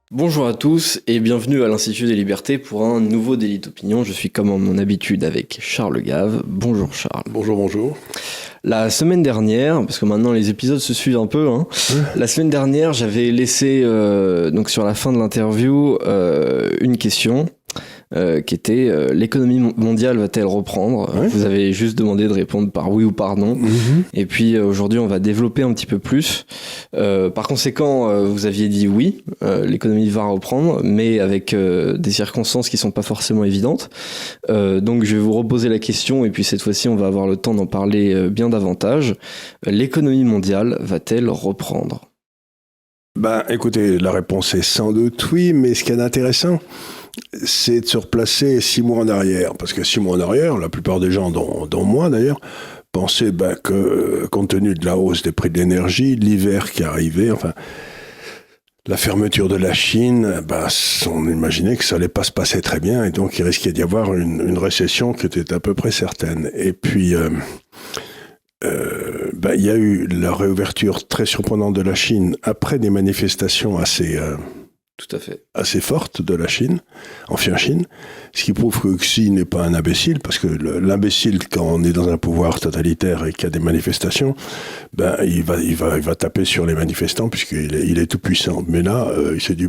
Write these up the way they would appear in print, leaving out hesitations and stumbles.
Bonjour à tous et bienvenue à l'Institut des Libertés pour un nouveau délit d'opinion. Je suis comme en mon habitude avec Charles Gave. Bonjour Charles. Bonjour, bonjour. La semaine dernière, parce que maintenant les épisodes se suivent un peu, la semaine dernière j'avais laissé donc sur la fin de l'interview une question qui était l'économie mondiale va-t-elle reprendre? Ouais. Vous avez juste demandé de répondre par oui ou par non. Et puis aujourd'hui on va développer un petit peu plus. Par conséquent, vous aviez dit oui, l'économie va reprendre, mais avec des circonstances qui sont pas forcément évidentes. Donc je vais vous reposer la question et puis cette fois-ci on va avoir le temps d'en parler bien davantage. L'économie mondiale va-t-elle reprendre? Écoutez, la réponse est sans doute oui, mais ce qui est intéressant, c'est de se replacer 6 mois en arrière. Parce que 6 mois en arrière, la plupart des gens, dont moi d'ailleurs, pensaient que, compte tenu de la hausse des prix de l'énergie, l'hiver qui arrivait, enfin, la fermeture de la Chine, on imaginait que ça allait pas se passer très bien, et donc il risquait d'y avoir une récession qui était à peu près certaine. Et puis, il y a eu la réouverture très surprenante de la Chine après des manifestations Tout à fait. assez forte de la Chine, Chine, ce qui prouve que Xi n'est pas un imbécile, parce que l'imbécile, quand on est dans un pouvoir totalitaire et qu'il y a des manifestations, il va taper sur les manifestants, puisqu'il est tout puissant. Mais là, il s'est dit,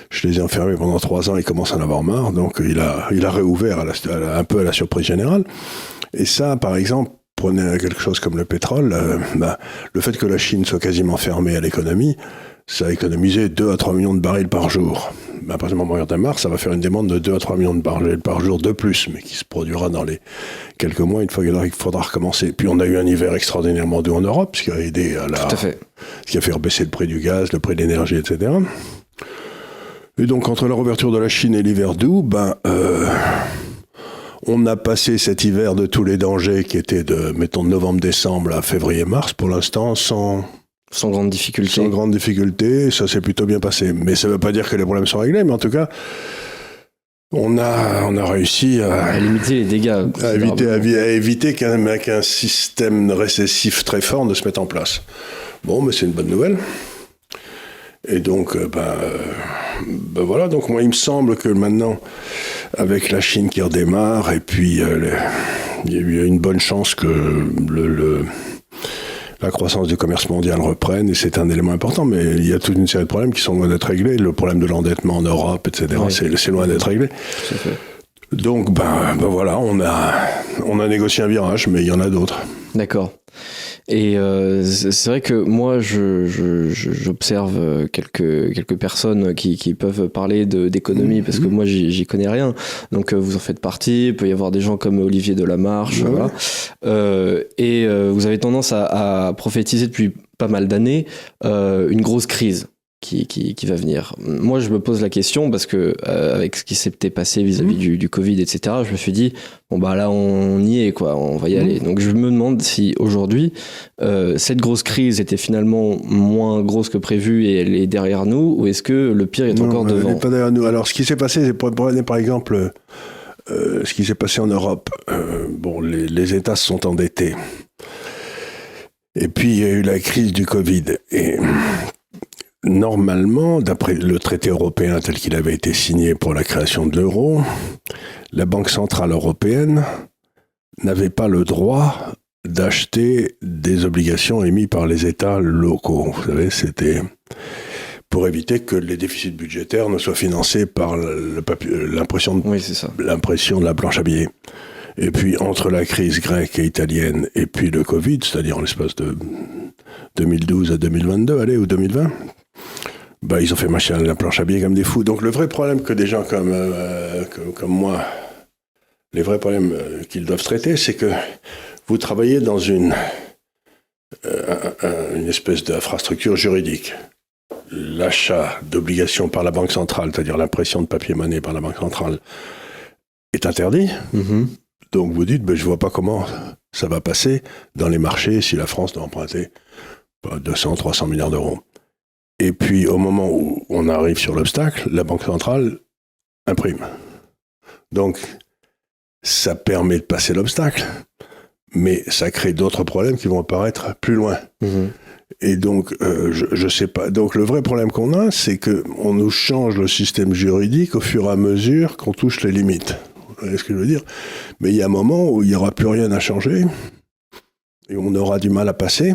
je les ai enfermés pendant 3 ans, ils commencent à en avoir marre, donc il a réouvert un peu à la surprise générale. Et ça, par exemple, prenez quelque chose comme le pétrole, le fait que la Chine soit quasiment fermée à l'économie, ça a économisé 2 à 3 millions de barils par jour. À partir du moment où on démarre, ça va faire une demande de 2 à 3 millions de barils par jour de plus, mais qui se produira dans les quelques mois, une fois qu'il faudra recommencer. Puis on a eu un hiver extraordinairement doux en Europe, ce qui a aidé Tout à fait. ce qui a fait baisser le prix du gaz, le prix de l'énergie, etc. Et donc, entre la réouverture de la Chine et l'hiver doux, on a passé cet hiver de tous les dangers qui étaient de novembre-décembre à février-mars, pour l'instant, Sans grande difficulté. sans grande difficulté, ça s'est plutôt bien passé. Mais ça ne veut pas dire que les problèmes sont réglés, mais en tout cas, on a réussi À limiter les dégâts. à éviter qu'un système récessif très fort ne se mette en place. Bon, mais c'est une bonne nouvelle. Et donc, voilà. Donc, moi, il me semble que maintenant, avec la Chine qui redémarre, et puis il y a eu une bonne chance que la croissance du commerce mondial reprenne, et c'est un élément important, mais il y a toute une série de problèmes qui sont loin d'être réglés. Le problème de l'endettement en Europe, etc., Oui. c'est loin d'être réglé. Tout à fait. Donc, voilà, on a négocié un virage, mais il y en a d'autres. D'accord. Et c'est vrai que moi, j'observe quelques personnes qui peuvent parler d'économie, parce que moi, j'y connais rien. Donc, vous en faites partie. Il peut y avoir des gens comme Olivier Delamarche. Ouais. Voilà. Vous avez tendance à prophétiser depuis pas mal d'années une grosse crise qui va venir. Moi, je me pose la question parce que avec ce qui s'était passé vis-à-vis du Covid, etc., je me suis dit, là, on y est, quoi, on va y aller. Donc, je me demande si aujourd'hui, cette grosse crise était finalement moins grosse que prévu et elle est derrière nous, ou est-ce que le pire est encore devant? Elle n'est pas derrière nous. Alors, ce qui s'est passé, c'est prenez par exemple ce qui s'est passé en Europe. Les États se sont endettés. Et puis, il y a eu la crise du Covid. Et normalement, d'après le traité européen tel qu'il avait été signé pour la création de l'euro, la Banque centrale européenne n'avait pas le droit d'acheter des obligations émises par les États locaux. Vous savez, c'était pour éviter que les déficits budgétaires ne soient financés par l'impression Oui, c'est ça. de la planche à billets. Et puis, entre la crise grecque et italienne et puis le Covid, c'est-à-dire en l'espace de 2012 à 2022, ou 2020, ils ont fait marcher la planche à billets comme des fous. Donc, le vrai problème que des gens comme moi, les vrais problèmes qu'ils doivent traiter, c'est que vous travaillez dans une espèce d'infrastructure juridique. L'achat d'obligations par la Banque centrale, c'est-à-dire l'impression de papier-monnaie par la Banque centrale, est interdit. Donc vous dites, je ne vois pas comment ça va passer dans les marchés si la France doit emprunter 200, 300 milliards d'euros. Et puis au moment où on arrive sur l'obstacle, la Banque centrale imprime. Donc ça permet de passer l'obstacle, mais ça crée d'autres problèmes qui vont apparaître plus loin. Et donc, je sais pas. Donc, le vrai problème qu'on a, c'est qu'on nous change le système juridique au fur et à mesure qu'on touche les limites. Vous voyez ce que je veux dire? Mais il y a un moment où il n'y aura plus rien à changer et on aura du mal à passer.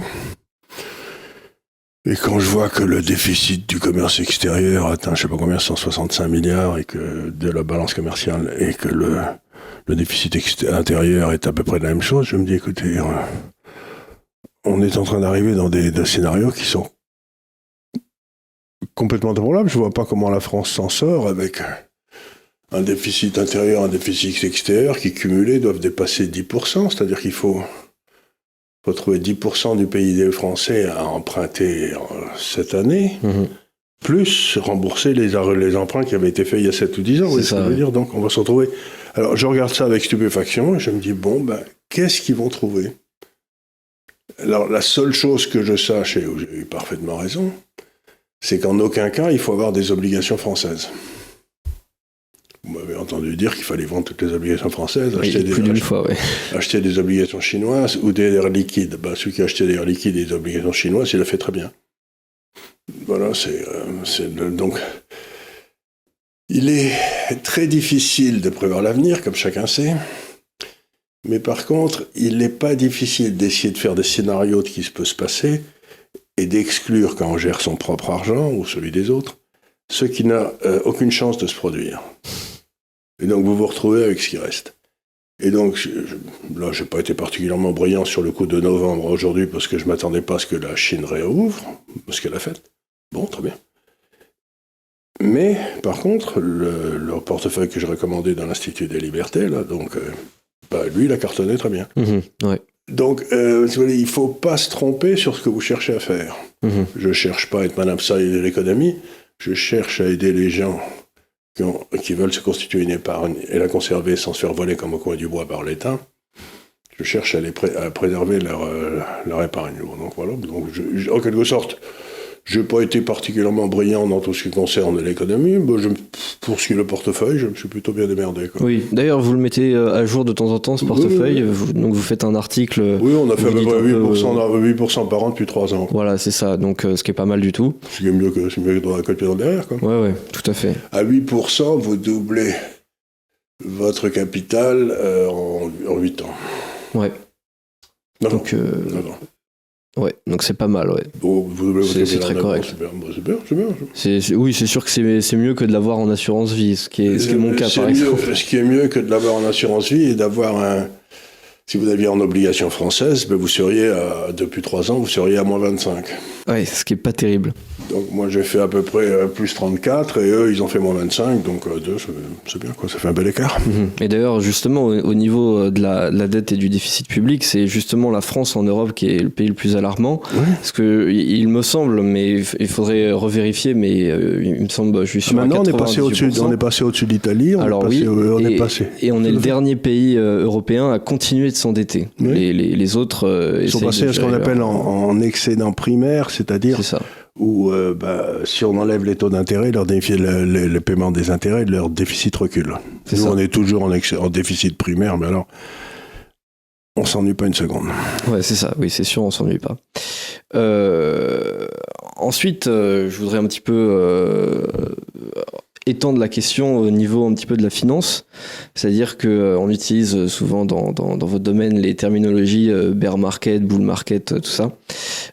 Et quand je vois que le déficit du commerce extérieur atteint, je sais pas combien, 165 milliards, et que de la balance commerciale, et que le déficit intérieur est à peu près la même chose, je me dis, écoutez, on est en train d'arriver dans des scénarios qui sont complètement improbables. Je vois pas comment la France s'en sort avec un déficit intérieur, un déficit extérieur qui, cumulés, doivent dépasser 10%. C'est-à-dire qu'il faut trouver 10% du PIB français à emprunter cette année, plus rembourser les emprunts qui avaient été faits il y a 7 ou 10 ans. Vous voyez ce que je veux dire? Donc on va se retrouver... Alors je regarde ça avec stupéfaction et je me dis, bon, qu'est-ce qu'ils vont trouver? Alors la seule chose que je sache, et où j'ai eu parfaitement raison, c'est qu'en aucun cas il faut avoir des obligations françaises. Vous m'avez entendu dire qu'il fallait vendre toutes les obligations françaises, acheter des obligations chinoises ou des airs liquides. Celui qui a acheté des airs liquides et des obligations chinoises, il l'a fait très bien. Voilà, donc il est très difficile de prévoir l'avenir, comme chacun sait. Mais par contre, il n'est pas difficile d'essayer de faire des scénarios de ce qui peut se passer et d'exclure, quand on gère son propre argent ou celui des autres, ce qui n'a aucune chance de se produire. Et donc vous vous retrouvez avec ce qui reste. Et donc, là, je n'ai pas été particulièrement brillant sur le coup de novembre aujourd'hui parce que je ne m'attendais pas à ce que la Chine réouvre, ce qu'elle a fait. Bon, très bien. Mais, par contre, le portefeuille que j'ai recommandé dans l'Institut des Libertés, là, donc, lui, il a cartonné très bien. Ouais. Donc, il ne faut pas se tromper sur ce que vous cherchez à faire. Je ne cherche pas à être Madame Saïd de l'économie, je cherche à aider les gens qui veulent se constituer une épargne et la conserver sans se faire voler comme au coin du bois par l'État. Je cherche à préserver leur épargne. Donc voilà. Donc en quelque sorte, je n'ai pas été particulièrement brillant dans tout ce qui concerne l'économie. Pour ce qui est le portefeuille, je me suis plutôt bien démerdé. Quoi. Oui, d'ailleurs, vous le mettez à jour de temps en temps, ce portefeuille. Oui. Donc vous faites un article. Oui, on a fait à peu près 8% par an depuis 3 ans. Voilà, c'est ça. Donc ce qui est pas mal du tout. Ce qui est mieux que dans la côte derrière. Quoi. Ouais, tout à fait. À 8%, vous doublez votre capital en 8 ans. Ouais. Non. Ouais, donc c'est pas mal, ouais. C'est très correct. C'est bien. Oui, c'est sûr que c'est mieux que de l'avoir en assurance vie, ce qui est mon cas, par exemple. Ce qui est mieux que de l'avoir en assurance vie et d'avoir si vous aviez en obligation française, vous seriez, depuis 3 ans, vous seriez à moins 25. Ouais, ce qui est pas terrible. Donc moi j'ai fait à peu près plus 34 et eux ils ont fait moins 25, donc 2 c'est bien quoi, ça fait un bel écart. Et d'ailleurs justement au niveau de la dette et du déficit public, c'est justement la France en Europe qui est le pays le plus alarmant, parce que il me semble, mais il faudrait revérifier, mais il me semble, je suis sûr. Maintenant on est passé au-dessus de l'Italie, on est le dernier pays européen à continuer de s'endetter. Oui. Les autres ils sont passés à ce qu'on appelle en excédent primaire, c'est-à-dire où si on enlève les taux d'intérêt, le paiement des intérêts, leur déficit recule. Nous, on est toujours en déficit primaire, mais alors, on s'ennuie pas une seconde. Ouais, c'est ça, oui, c'est sûr, on s'ennuie pas. Ensuite, je voudrais un petit peu étendre la question au niveau un petit peu de la finance, c'est-à-dire qu'on utilise souvent dans votre domaine les terminologies bear market, bull market, tout ça.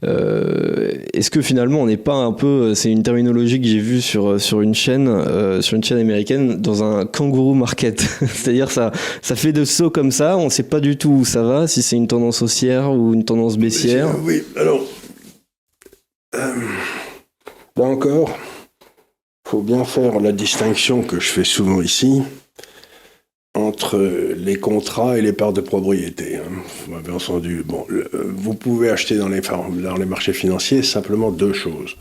Est-ce que finalement on n'est pas un peu, c'est une terminologie que j'ai vue sur une chaîne américaine, dans un kangourou market, c'est-à-dire ça fait de sauts comme ça, on ne sait pas du tout où ça va, si c'est une tendance haussière ou une tendance baissière. Oui, alors là encore. Il faut bien faire la distinction que je fais souvent ici entre les contrats et les parts de propriété. Vous m'avez entendu. Vous pouvez acheter dans les marchés financiers simplement 2 choses.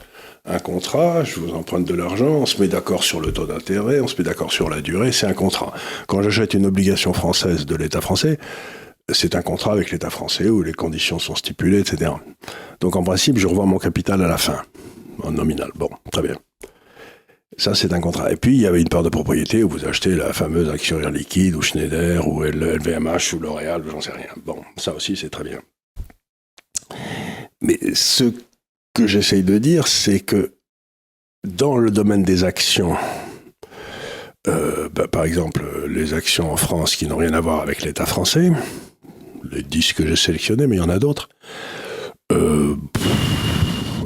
Un contrat, je vous emprunte de l'argent, on se met d'accord sur le taux d'intérêt, on se met d'accord sur la durée, c'est un contrat. Quand j'achète une obligation française de l'État français, c'est un contrat avec l'État français où les conditions sont stipulées, etc. Donc en principe, je revois mon capital à la fin, en nominal. Bon, très bien. Ça, c'est un contrat. Et puis, il y avait une part de propriété où vous achetez la fameuse action Air Liquide, ou Schneider, ou LVMH, ou L'Oréal, j'en sais rien. Bon, ça aussi, c'est très bien. Mais ce que j'essaye de dire, c'est que dans le domaine des actions, par exemple, les actions en France qui n'ont rien à voir avec l'État français, les 10 que j'ai sélectionnés, mais il y en a d'autres,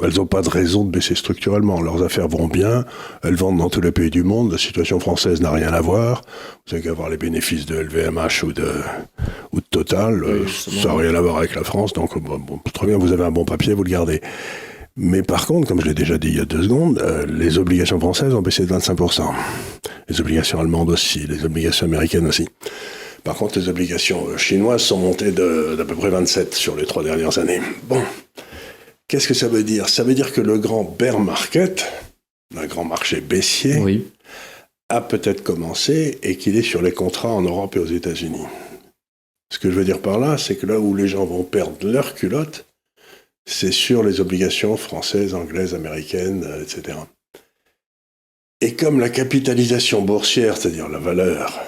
elles n'ont pas de raison de baisser structurellement. Leurs affaires vont bien, elles vendent dans tous les pays du monde, la situation française n'a rien à voir. Vous avez qu'à voir les bénéfices de LVMH ou de Total, ça n'a rien à voir avec la France, donc très bien, vous avez un bon papier, vous le gardez. Mais par contre, comme je l'ai déjà dit il y a 2 secondes, les obligations françaises ont baissé de 25%. Les obligations allemandes aussi, les obligations américaines aussi. Par contre, les obligations chinoises sont montées d'à peu près 27 sur les 3 dernières années. Bon, qu'est-ce que ça veut dire ? Ça veut dire que le grand bear market, un grand marché baissier, oui, a peut-être commencé et qu'il est sur les contrats en Europe et aux États-Unis. Ce que je veux dire par là, c'est que là où les gens vont perdre leur culotte, c'est sur les obligations françaises, anglaises, américaines, etc. Et comme la capitalisation boursière, c'est-à-dire la valeur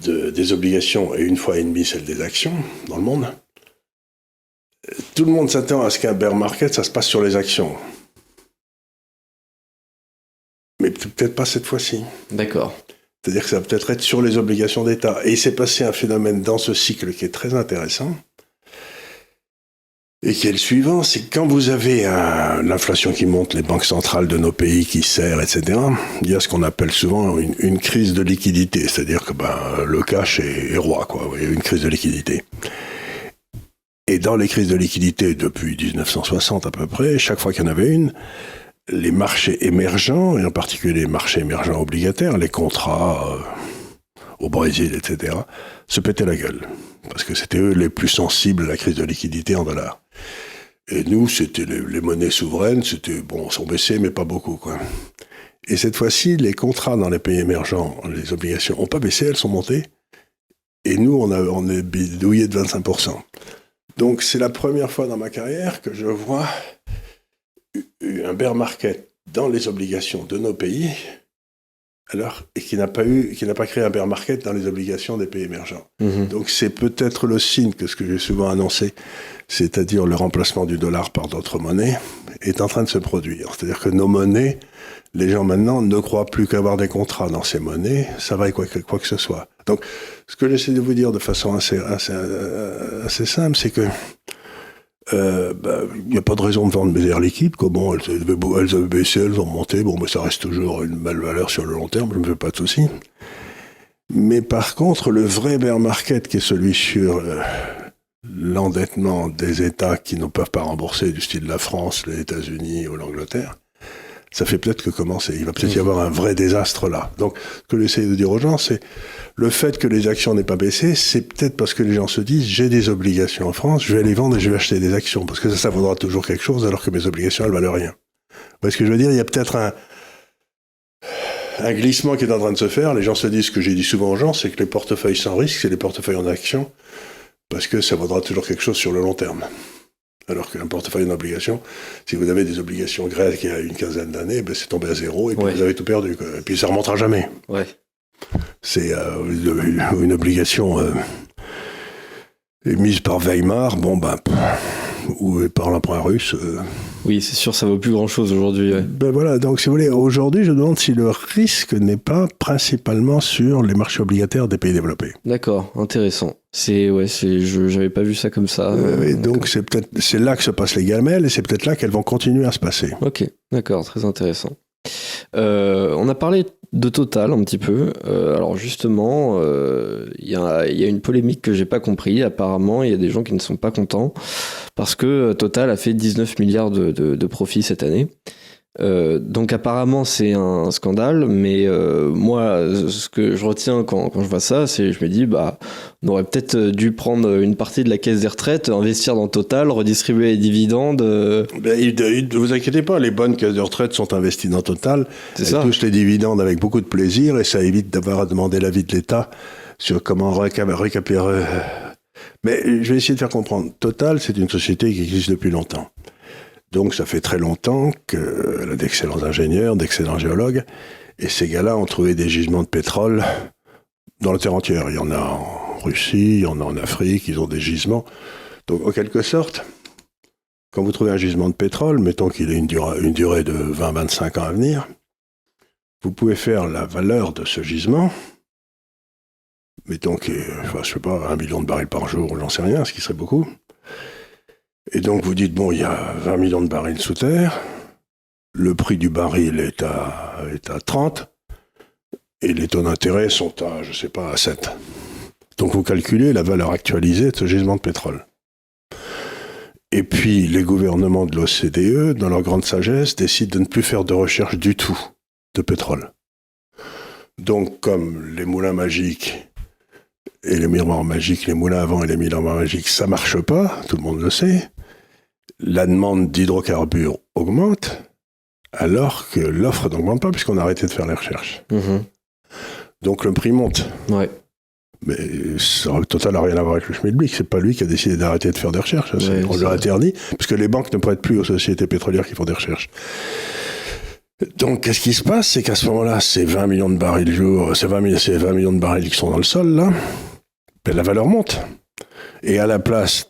des obligations est 1,5 fois celle des actions dans le monde, tout le monde s'attend à ce qu'un bear market, ça se passe sur les actions. Mais peut-être pas cette fois-ci. D'accord. C'est-à-dire que ça va peut-être être sur les obligations d'État. Et il s'est passé un phénomène dans ce cycle qui est très intéressant, et qui est le suivant, c'est que quand vous avez l'inflation qui monte, les banques centrales de nos pays qui serrent, etc., il y a ce qu'on appelle souvent une crise de liquidité, c'est-à-dire que le cash est roi, quoi. Il y a une crise de liquidité. Et dans les crises de liquidité depuis 1960 à peu près, chaque fois qu'il y en avait une, les marchés émergents, et en particulier les marchés émergents obligataires, les contrats au Brésil, etc., se pétaient la gueule. Parce que c'était eux les plus sensibles à la crise de liquidité en dollars. Et nous, c'était les monnaies souveraines, sont baissées, mais pas beaucoup, quoi. Et cette fois-ci, les contrats dans les pays émergents, les obligations n'ont pas baissé, elles sont montées. Et nous, on est bidouillé de 25%. Donc, c'est la première fois dans ma carrière que je vois un bear market dans les obligations de nos pays, et qui n'a pas créé un bear market dans les obligations des pays émergents. Mmh. Donc c'est peut-être le signe que ce que j'ai souvent annoncé, c'est-à-dire le remplacement du dollar par d'autres monnaies, est en train de se produire. C'est-à-dire que nos monnaies, les gens maintenant ne croient plus qu'avoir des contrats dans ces monnaies, ça va quoi que ce soit. Donc ce que j'essaie de vous dire de façon assez simple, c'est que il n'y a pas de raison de vendre mes airs liquides, comment elles avaient baissé, elles ont monté, mais ça reste toujours une belle valeur sur le long terme, je ne me fais pas de soucis. Mais par contre, le vrai bear market, qui est celui sur l'endettement des États qui ne peuvent pas rembourser, du style la France, les États-Unis ou l'Angleterre, ça fait peut-être que commencer. Il va peut-être y avoir un vrai désastre là. Donc, ce que j'essaie de dire aux gens, c'est le fait que les actions n'aient pas baissé, c'est peut-être parce que les gens se disent « j'ai des obligations en France, je vais les vendre et je vais acheter des actions, parce que ça vaudra toujours quelque chose, alors que mes obligations, elles valent rien. » Vous voyez ce que je veux dire ? Il y a peut-être un glissement qui est en train de se faire. Les gens se disent, ce que j'ai dit souvent aux gens, c'est que les portefeuilles sans risque, c'est les portefeuilles en actions, parce que ça vaudra toujours quelque chose sur le long terme. Alors qu'un portefeuille en obligations, si vous avez des obligations grecques il y a une quinzaine d'années, c'est tombé à zéro et puis vous avez tout perdu, quoi. Et puis ça ne remontera jamais. Ouais. C'est une obligation émise par Weimar, ou par l'emprunt russe. Oui, c'est sûr, ça ne vaut plus grand-chose aujourd'hui. Ouais. Voilà, donc si vous voulez, aujourd'hui, je me demande si le risque n'est pas principalement sur les marchés obligataires des pays développés. D'accord, intéressant. J'avais pas vu ça comme ça. Donc c'est là que se passent les gamelles et c'est peut-être là qu'elles vont continuer à se passer. Ok, d'accord, très intéressant. On a parlé de Total un petit peu. Alors justement, il y a une polémique que j'ai pas compris. Apparemment, il y a des gens qui ne sont pas contents parce que Total a fait 19 milliards de profits cette année. Donc apparemment c'est un scandale, mais moi ce que je retiens quand je vois ça, c'est je me dis on aurait peut-être dû prendre une partie de la caisse des retraites, investir dans Total, redistribuer les dividendes. Ne vous inquiétez pas, les bonnes caisses de retraite sont investies dans Total. Elles touchent les dividendes avec beaucoup de plaisir et ça évite d'avoir à demander l'avis de l'État sur comment récupérer. Mais je vais essayer de faire comprendre. Total, c'est une société qui existe depuis longtemps. Donc ça fait très longtemps qu'elle a d'excellents ingénieurs, d'excellents géologues, et ces gars-là ont trouvé des gisements de pétrole dans la terre entière. Il y en a en Russie, il y en a en Afrique, ils ont des gisements. Donc en quelque sorte, quand vous trouvez un gisement de pétrole, mettons qu'il ait une durée de 20-25 ans à venir, vous pouvez faire la valeur de ce gisement, mettons qu'il y ait, je sais pas, 1 million de barils par jour, j'en sais rien, ce qui serait beaucoup. Et donc vous dites, bon, il y a 20 millions de barils sous terre, le prix du baril est à 30, et les taux d'intérêt sont à, je sais pas, à 7. Donc vous calculez la valeur actualisée de ce gisement de pétrole. Et puis les gouvernements de l'OCDE, dans leur grande sagesse, décident de ne plus faire de recherche du tout de pétrole. Donc comme les moulins magiques et les miroirs magiques, les moulins à vent et les miroirs magiques, ça marche pas, tout le monde le sait, la demande d'hydrocarbures augmente, alors que l'offre n'augmente pas puisqu'on a arrêté de faire les recherches. Donc le prix monte. Ouais. Mais ça, Total n'a rien à voir avec le Schmilblick. C'est pas lui qui a décidé d'arrêter de faire des recherches. On lui a interdit, parce que les banques ne prêtent plus aux sociétés pétrolières qui font des recherches. Donc, qu'est-ce qui se passe? C'est qu'à ce moment-là, ces 20 millions de barils le jour, ces 20 millions de barils qui sont dans le sol, là, ben, la valeur monte. Et à la place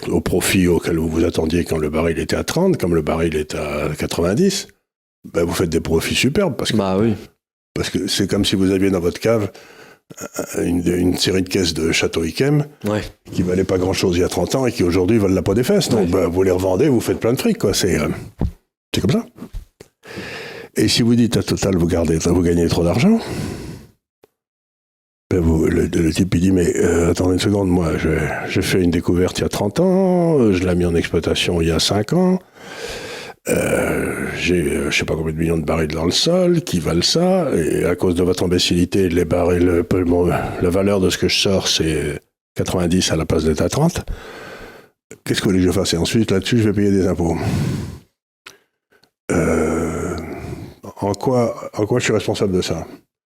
au profit auquel vous vous attendiez quand le baril était à 30, comme le baril est à 90, ben, vous faites des profits superbes. Parce que c'est comme si vous aviez dans votre cave une série de caisses de Château Yquem qui valaient pas grand-chose il y a 30 ans et qui aujourd'hui valent la peau des fesses. Donc vous les revendez, vous faites plein de fric, quoi. C'est comme ça. Et si vous dites à Total, vous gagnez trop d'argent, ben le type il dit, mais attendez une seconde, moi j'ai fait une découverte il y a 30 ans, je l'ai mis en exploitation il y a 5 ans, j'ai je sais pas combien de millions de barils dans le sol qui valent ça, et à cause de votre imbécilité, les barils, la valeur de ce que je sors, c'est 90 à la place d'être à 30. Qu'est-ce que vous voulez que je fasse? Et ensuite, là-dessus, je vais payer des impôts. En quoi je suis responsable de ça?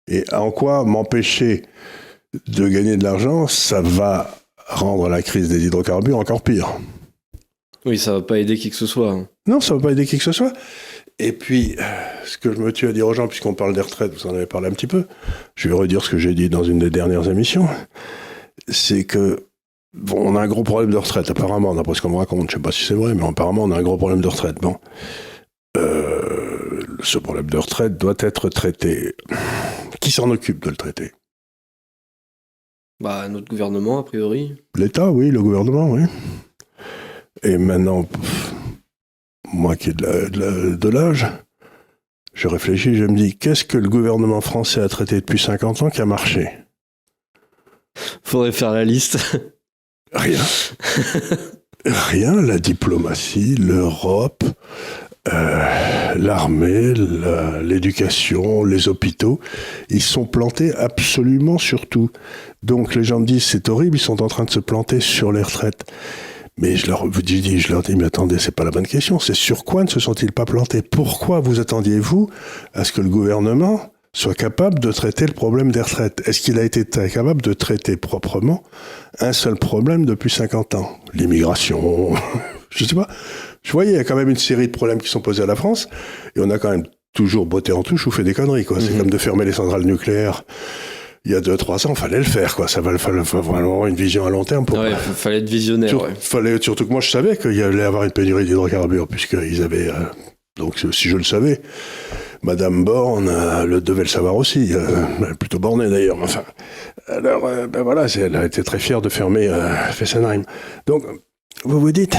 Et en quoi m'empêcher de gagner de l'argent, ça va rendre la crise des hydrocarbures encore pire? Oui, ça va pas aider qui que ce soit. Non, ça va pas aider qui que ce soit. Et puis, ce que je me tue à dire aux gens, puisqu'on parle des retraites, vous en avez parlé un petit peu, je vais redire ce que j'ai dit dans une des dernières émissions, c'est que, bon, on a un gros problème de retraite, apparemment, d'après ce qu'on me raconte, je sais pas si c'est vrai, mais apparemment, on a un gros problème de retraite. Bon. Ce problème de retraite doit être traité. Qui s'en occupe de le traiter? Bah, notre gouvernement, a priori. L'État, oui, le gouvernement, oui. Et maintenant, moi qui ai de l'âge, je réfléchis, je me dis, qu'est-ce que le gouvernement français a traité depuis 50 ans qui a marché? Faudrait faire la liste. Rien. Rien, la diplomatie, l'Europe, l'armée, l'éducation, les hôpitaux, ils sont plantés absolument sur tout. Donc les gens me disent, c'est horrible, ils sont en train de se planter sur les retraites. Mais je leur dis, mais attendez, c'est pas la bonne question. C'est sur quoi ne se sont-ils pas plantés? Pourquoi vous attendiez-vous à ce que le gouvernement soit capable de traiter le problème des retraites? Est-ce qu'il a été capable de traiter proprement un seul problème depuis 50 ans? L'immigration, je sais pas. Je voyais, il y a quand même une série de problèmes qui sont posés à la France, et on a quand même toujours botté en touche ou fait des conneries, quoi. C'est comme de fermer les centrales nucléaires. Il y a 2-3 ans, fallait le faire, quoi. Ça fallait vraiment une vision à long terme. Fallait être visionnaire. Surtout que moi, je savais qu'il y allait avoir une pénurie d'hydrocarbures, puisqu'ils avaient... donc, si je le savais, Madame Borne devait le savoir aussi. Plutôt bornée, d'ailleurs. Enfin, alors, voilà, elle a été très fière de fermer Fessenheim. Donc, vous vous dites,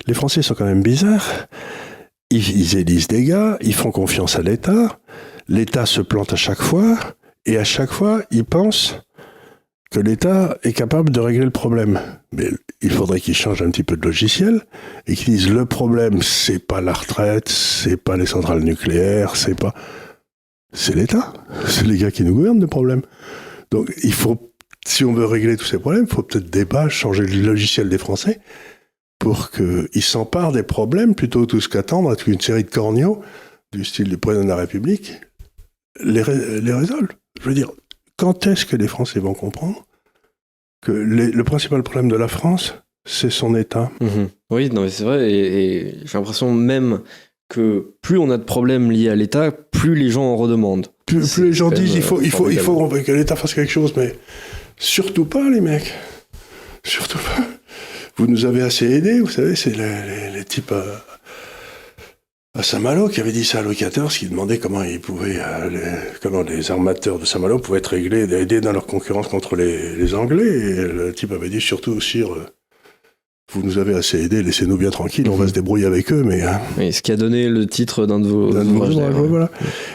les Français sont quand même bizarres. Ils élisent des gars, ils font confiance à l'État. L'État se plante à chaque fois. Et à chaque fois, ils pensent que l'État est capable de régler le problème. Mais il faudrait qu'ils changent un petit peu de logiciel et qu'ils disent le problème, c'est pas la retraite, c'est pas les centrales nucléaires, c'est l'État. C'est les gars qui nous gouvernent le problème. Donc il faut, si on veut régler tous ces problèmes, il faut peut-être changer le logiciel des Français pour qu'ils s'emparent des problèmes plutôt tous qu'attendre à une série de corneaux du style du président de la République les résolvent. Je veux dire, quand est-ce que les Français vont comprendre que le principal problème de la France, c'est son État? Oui, non, mais c'est vrai, et j'ai l'impression même que plus on a de problèmes liés à l'État, plus les gens en redemandent. Plus les gens disent, il faut que l'État fasse quelque chose, mais surtout pas, les mecs. Surtout pas. vous nous avez assez aidés, vous savez, c'est les types à Saint-Malo qui avaient dit ça à Louis XIV, qui demandait comment ils pouvaient, comment les armateurs de Saint-Malo pouvaient être aidés dans leur concurrence contre les Anglais. Et le type avait dit surtout, sire, vous nous avez assez aidés, laissez-nous bien tranquilles, on va se débrouiller avec eux, mais... Oui, ce qui a donné le titre d'un de vos ouvrages. Voilà.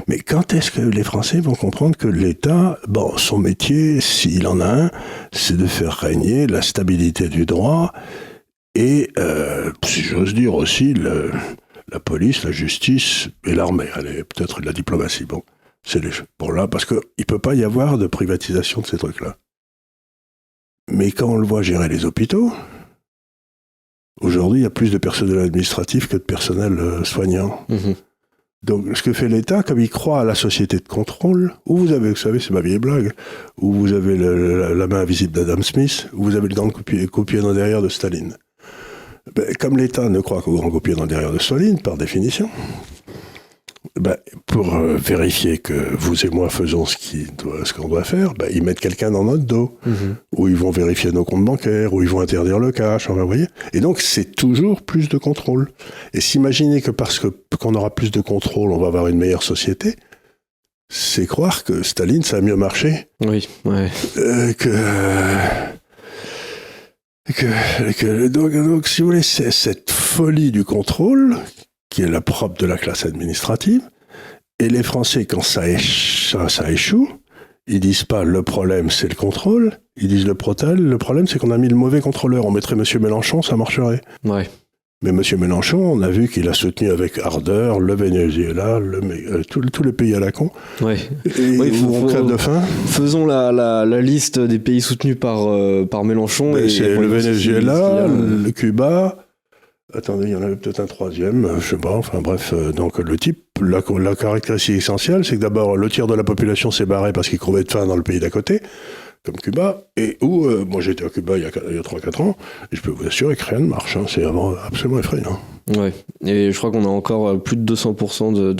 Mais quand est-ce que les Français vont comprendre que l'État, son métier, s'il en a un, c'est de faire régner la stabilité du droit et, si j'ose dire aussi, la police, la justice et l'armée, allez, peut-être la diplomatie. Bon, c'est là, parce qu'il ne peut pas y avoir de privatisation de ces trucs-là. Mais quand on le voit gérer les hôpitaux... Aujourd'hui, il y a plus de personnel administratif que de personnel soignant. Mmh. Donc, ce que fait l'État, comme il croit à la société de contrôle, où vous avez, vous savez, c'est ma vieille blague, où vous avez la main invisible d'Adam Smith, où vous avez le grand coup-pied dans le derrière de Staline. Comme l'État ne croit qu'au grand coup-pied dans le derrière de Staline, par définition, pour vérifier que vous et moi faisons ce qu'on doit faire, ils mettent quelqu'un dans notre dos, où ils vont vérifier nos comptes bancaires, où ils vont interdire le cash, vous voyez. Et donc, c'est toujours plus de contrôle. Et s'imaginer que parce qu'on aura plus de contrôle, on va avoir une meilleure société, c'est croire que Staline, ça a mieux marché. Oui, ouais. Donc, si vous voulez, c'est cette folie du contrôle qui est la propre de la classe administrative. Et les Français, quand ça échoue, ils disent pas le problème c'est le contrôle, ils disent le problème c'est qu'on a mis le mauvais contrôleur. On mettrait M. Mélenchon, ça marcherait. Ouais. Mais M. Mélenchon, on a vu qu'il a soutenu avec ardeur le Venezuela, tous les pays à la con. Ouais. On crève de faim. Faisons la liste des pays soutenus par Mélenchon. C'est le Venezuela, le Cuba... Attendez, il y en avait peut-être un troisième, je sais pas, enfin bref, donc le type, la caractéristique essentielle, c'est que d'abord, le tiers de la population s'est barré parce qu'il crevait de faim dans le pays d'à côté, comme Cuba, et où, moi j'étais à Cuba il y a 3-4 ans, et je peux vous assurer que rien ne marche, c'est absolument effrayant. Ouais, et je crois qu'on a encore plus de 200%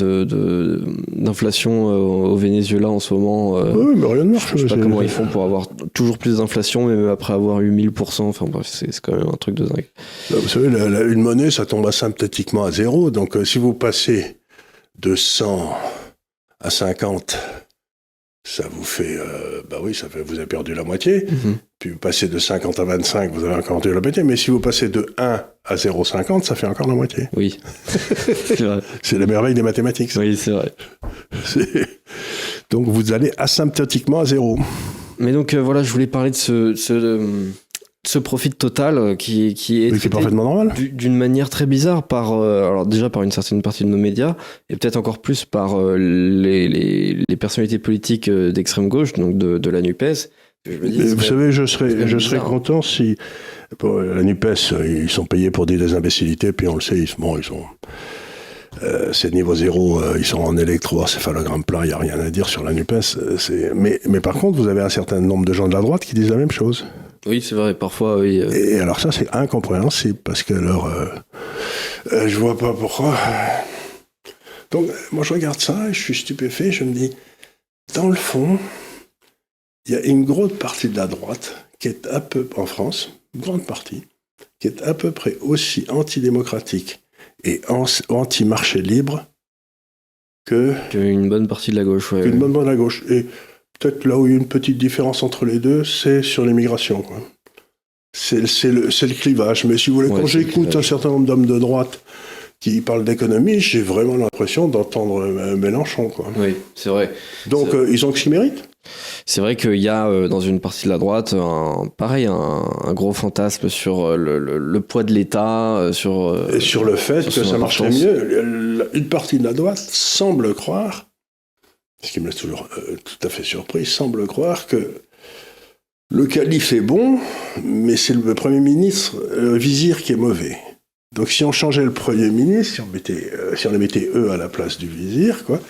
d'inflation au Venezuela en ce moment. Oui, mais rien ne marche. Je sais pas comment ils font pour avoir toujours plus d'inflation, même après avoir eu 1000%, enfin bref, c'est quand même un truc de dingue. Là, vous savez, une monnaie, ça tombe asymptotiquement à zéro, donc si vous passez de 100 à 50... ça vous fait, vous avez perdu la moitié. Puis vous passez de 50 à 25, vous avez encore perdu la moitié. Mais si vous passez de 1 à 0,50, ça fait encore la moitié. Oui, c'est vrai. C'est la merveille des mathématiques. Ça. Oui, c'est vrai. Donc vous allez asymptotiquement à zéro. Mais donc voilà, je voulais parler de ce profit total qui est parfaitement normal. D'une manière très bizarre alors déjà par une certaine partie de nos médias et peut-être encore plus par les personnalités politiques d'extrême gauche, donc de la NUPES. Vous savez, je serais content si la NUPES, ils sont payés pour dire des imbécilités, puis on le sait, ils sont c'est niveau zéro, ils sont en électroencéphalogramme plat, il n'y a rien à dire sur la NUPES. Mais par contre, vous avez un certain nombre de gens de la droite qui disent la même chose. Oui, c'est vrai, parfois, oui. Et alors ça, c'est incompréhensible, parce que je vois pas pourquoi. Donc, moi, je regarde ça, et je suis stupéfait, je me dis, dans le fond, il y a une grosse partie de la droite qui est en France, une grande partie, qui est à peu près aussi antidémocratique et anti-marché libre qu'une bonne partie de la gauche. Qu'une bonne partie de la gauche. Et peut-être là où il y a une petite différence entre les deux, c'est sur l'immigration, quoi. C'est le clivage. Mais si vous voulez, quand j'écoute un certain nombre d'hommes de droite qui parlent d'économie, j'ai vraiment l'impression d'entendre Mélenchon, quoi. Oui, c'est vrai. Donc, ils ont ce qu'ils méritent. C'est vrai qu'il y a dans une partie de la droite un gros fantasme sur le poids de l'État, et sur le fait que ça marcherait mieux. Une partie de la droite semble croire, ce qui me laisse toujours tout à fait surpris, semble croire que le calife est bon, mais c'est le Premier ministre, le vizir, qui est mauvais. Donc si on changeait le Premier ministre, si on les mettait eux à la place du vizir, quoi,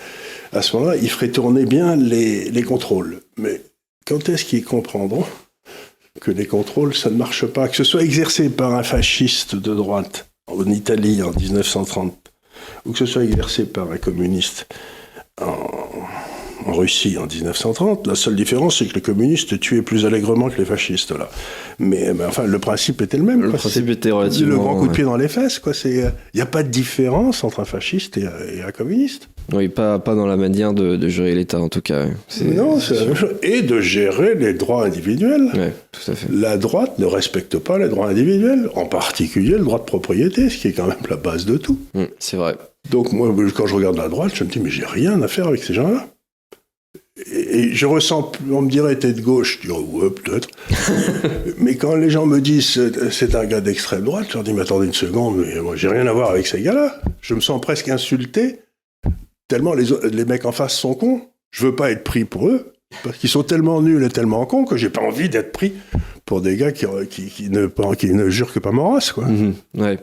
à ce moment-là, ils feraient tourner bien les contrôles. Mais quand est-ce qu'ils comprendront que les contrôles, ça ne marche pas, que ce soit exercé par un fasciste de droite en Italie en 1930, ou que ce soit exercé par un communiste en Russie en 1930. La seule différence, c'est que les communistes tuaient plus allègrement que les fascistes, là. Mais enfin, le principe était le même. Le principe était relativement... Le grand coup de pied dans les fesses, quoi. Il n'y a pas de différence entre un fasciste et un communiste. Oui, pas dans la manière de gérer l'État, en tout cas. Non, c'est la même chose. Et de gérer les droits individuels. Oui, tout à fait. La droite ne respecte pas les droits individuels, en particulier le droit de propriété, ce qui est quand même la base de tout. C'est vrai. Donc moi, quand je regarde la droite, je me dis, mais j'ai rien à faire avec ces gens-là. Et je ressens, on me dirait, t'es de gauche, je dirais, ouais, peut-être. Mais quand les gens me disent, c'est un gars d'extrême droite, je leur dis, mais attendez une seconde, mais moi, j'ai rien à voir avec ces gars-là. Je me sens presque insulté, tellement les mecs en face sont cons. Je veux pas être pris pour eux, parce qu'ils sont tellement nuls et tellement cons que j'ai pas envie d'être pris pour des gars qui ne jurent que pas mon race, quoi. Ouais.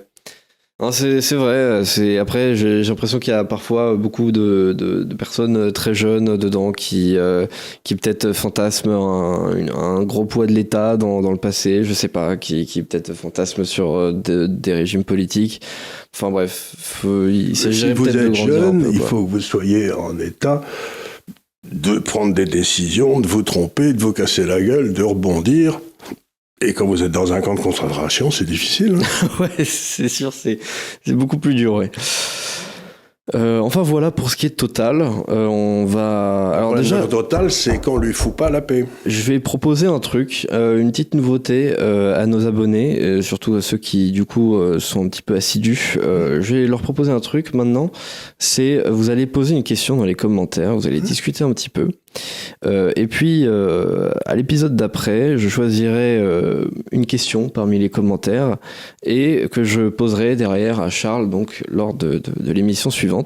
Non, c'est vrai. Après, j'ai l'impression qu'il y a parfois beaucoup de personnes très jeunes dedans qui peut-être fantasment un gros poids de l'État dans le passé, je sais pas, qui peut-être fantasment sur des régimes politiques. Enfin bref, il s'agirait peut-être de grandir jeune, un peu, il faut que vous soyez en état de prendre des décisions, de vous tromper, de vous casser la gueule, de rebondir. Et quand vous êtes dans un camp de concentration, c'est difficile. Hein. Ouais, c'est sûr, c'est beaucoup plus dur, ouais. Enfin voilà pour ce qui est de Total. On va. Alors déjà, Total, c'est qu'on lui fout pas la paix. Je vais proposer un truc, une petite nouveauté à nos abonnés, surtout à ceux qui du coup sont un petit peu assidus. Je vais leur proposer un truc maintenant. C'est vous allez poser une question dans les commentaires, vous allez discuter un petit peu. Et puis à l'épisode d'après, je choisirai une question parmi les commentaires et que je poserai derrière à Charles donc lors de l'émission suivante.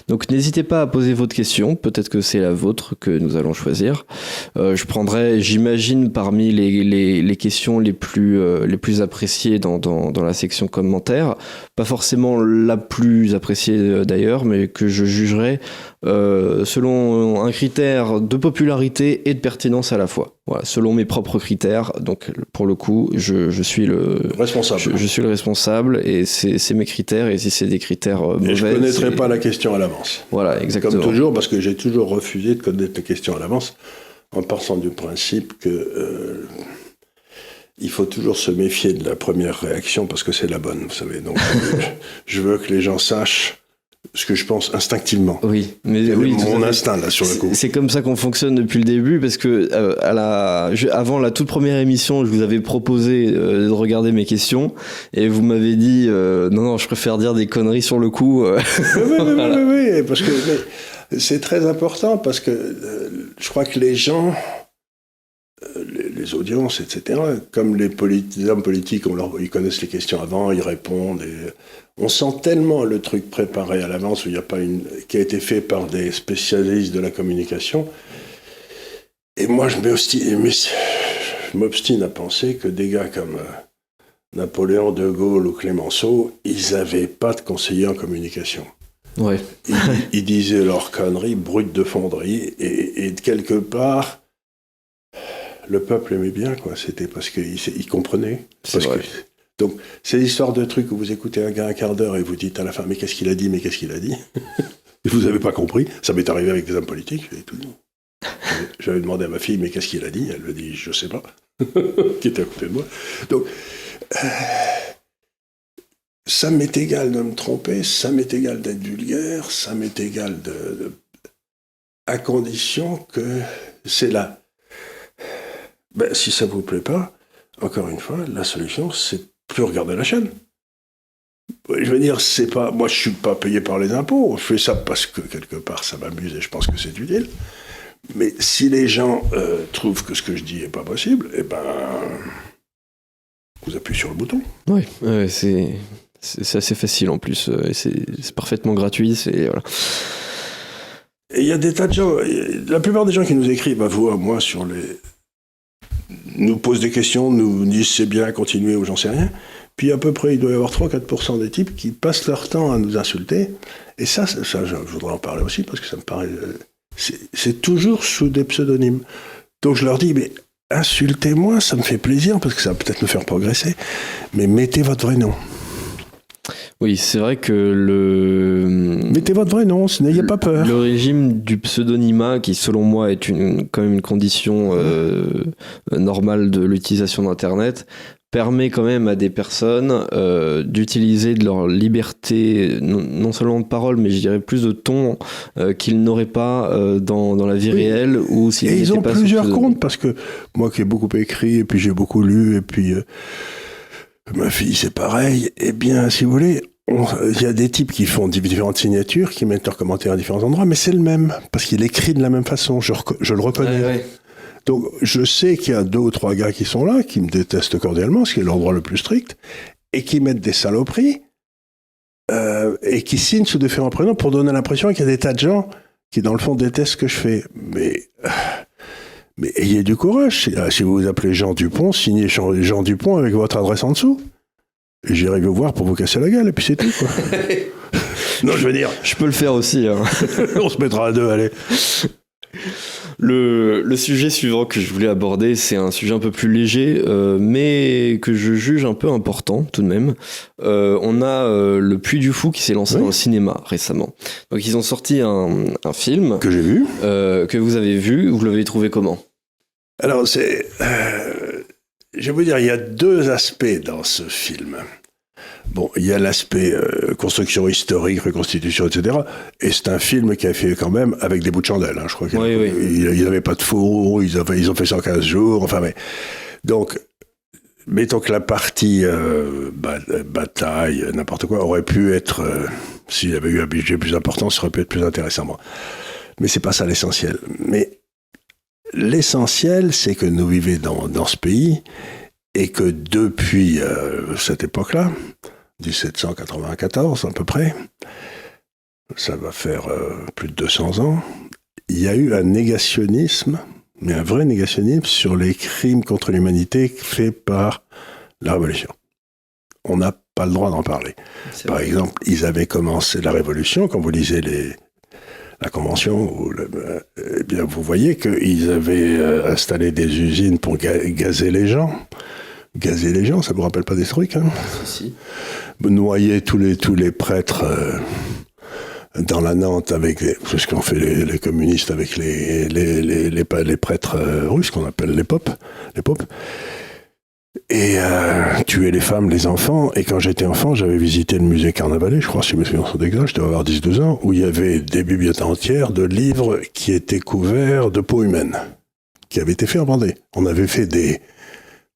Donc n'hésitez pas à poser votre question, peut-être que c'est la vôtre que nous allons choisir. Je prendrai, j'imagine, parmi les questions les plus appréciées dans la section commentaires, pas forcément la plus appréciée d'ailleurs, mais que je jugerai selon un critère de popularité et de pertinence à la fois. Voilà, selon mes propres critères. Donc pour le coup, je suis le responsable. Je suis le responsable et c'est mes critères. Et si c'est des critères mauvais, et je connaîtrai pas la question à l'avance. Voilà, exactement. Comme toujours, parce que j'ai toujours refusé de connaître la question à l'avance, en partant du principe que il faut toujours se méfier de la première réaction parce que c'est la bonne, vous savez. Donc je veux que les gens sachent ce que je pense instinctivement. Oui, mais mon instinct là sur le coup. C'est comme ça qu'on fonctionne depuis le début parce que avant la toute première émission, je vous avais proposé de regarder mes questions et vous m'avez dit non, je préfère dire des conneries sur le coup. Oui, parce que c'est très important parce que je crois que les gens, les audiences, etc., comme les hommes politiques, ils connaissent les questions avant, ils répondent. Et on sent tellement le truc préparé à l'avance, où il n'y a pas qui a été fait par des spécialistes de la communication. Et moi, je m'obstine à penser que des gars comme Napoléon, De Gaulle ou Clémenceau, ils n'avaient pas de conseiller en communication. Ouais. Ils disaient leurs conneries brutes de fonderie, et de quelque part, le peuple aimait bien, quoi. C'était parce qu'il comprenait. Donc, c'est l'histoire de trucs où vous écoutez un gars un quart d'heure et vous dites à la fin, mais qu'est-ce qu'il a dit, et vous n'avez pas compris. Ça m'est arrivé avec des hommes politiques. J'avais demandé à ma fille, mais qu'est-ce qu'il a dit? Elle me dit, je sais pas, qui était à côté de moi. Donc, ça m'est égal de me tromper, ça m'est égal d'être vulgaire, ça m'est égal à condition que c'est là. Ben, si ça vous plaît pas, encore une fois, la solution, c'est plus regarder la chaîne. Je veux dire, c'est pas, moi je suis pas payé par les impôts, je fais ça parce que quelque part ça m'amuse et je pense que c'est utile. Mais si les gens trouvent que ce que je dis est pas possible, eh ben, vous appuyez sur le bouton. Oui, c'est assez facile en plus, et c'est parfaitement gratuit, voilà. Et il y a des tas de gens, la plupart des gens qui nous écrivent à vous, à moi, nous posent des questions, nous disent c'est bien, continuez ou j'en sais rien. Puis à peu près, il doit y avoir 3-4% des types qui passent leur temps à nous insulter. Et ça je voudrais en parler aussi parce que ça me paraît... C'est toujours sous des pseudonymes. Donc je leur dis, mais insultez-moi, ça me fait plaisir parce que ça va peut-être me faire progresser. Mais mettez votre vrai nom. Oui, c'est vrai que le... Mettez votre vrai nom, n'ayez pas peur. Le régime du pseudonymat, qui selon moi est quand même une condition normale de l'utilisation d'Internet, permet quand même à des personnes d'utiliser de leur liberté, non seulement de parole, mais je dirais plus de ton qu'ils n'auraient pas dans la vie réelle. Ou et ils ont plusieurs comptes, parce que moi qui ai beaucoup écrit, et puis j'ai beaucoup lu, et puis ma fille c'est pareil, eh bien si vous voulez, il y a des types qui font différentes signatures, qui mettent leurs commentaires à différents endroits, mais c'est le même, parce qu'il écrit de la même façon, je le reconnais. Ouais. Donc, je sais qu'il y a 2 ou 3 gars qui sont là, qui me détestent cordialement, ce qui est leur droit le plus strict, et qui mettent des saloperies, et qui signent sous différents prénoms pour donner l'impression qu'il y a des tas de gens qui, dans le fond, détestent ce que je fais. Mais ayez du courage. Si vous vous appelez Jean Dupont, signez Jean Dupont avec votre adresse en dessous. Et j'irai vous voir pour vous casser la gueule, et puis c'est tout, quoi. Non, je veux dire... Je peux le faire aussi. Hein. On se mettra à 2, allez. Le sujet suivant que je voulais aborder, c'est un sujet un peu plus léger, mais que je juge un peu important tout de même. On a le Puy du Fou qui s'est lancé dans le cinéma récemment. Donc ils ont sorti un film que j'ai vu, que vous avez vu. Vous l'avez trouvé comment ? Alors c'est, je vais vous dire, il y a 2 aspects dans ce film. Bon, il y a l'aspect construction historique, reconstitution, etc. Et c'est un film qui a fait quand même avec des bouts de chandelle. Hein, je crois qu'ils n'avaient pas de four, ils ont fait 115 jours. Enfin, mais donc, mettons que la partie bataille, n'importe quoi, aurait pu être, s'il y avait eu un budget plus important, ça aurait pu être plus intéressant. Moi. Mais c'est pas ça l'essentiel. Mais l'essentiel, c'est que nous vivons dans ce pays et que depuis cette époque-là, 1794 à peu près, ça va faire plus de 200 ans, il y a eu un négationnisme, mais un vrai négationnisme sur les crimes contre l'humanité faits par la Révolution. On n'a pas le droit d'en parler. Par exemple, ils avaient commencé la Révolution, quand vous lisez la Convention, eh bien vous voyez qu'ils avaient installé des usines pour gazer les gens. Gazer les gens, ça vous rappelle pas des trucs, hein ? Si. Noyer tous les prêtres dans la Nantes c'est ce qu'ont fait les communistes avec les prêtres russes qu'on appelle les popes, et tuer les femmes, les enfants. Et quand j'étais enfant, j'avais visité le musée Carnavalet, je crois, si mes souvenirs sont exacts, je devais avoir 10-12 ans, où il y avait des bibliothèques entières de livres qui étaient couverts de peau humaine, qui avaient été faits en Vendée. On avait fait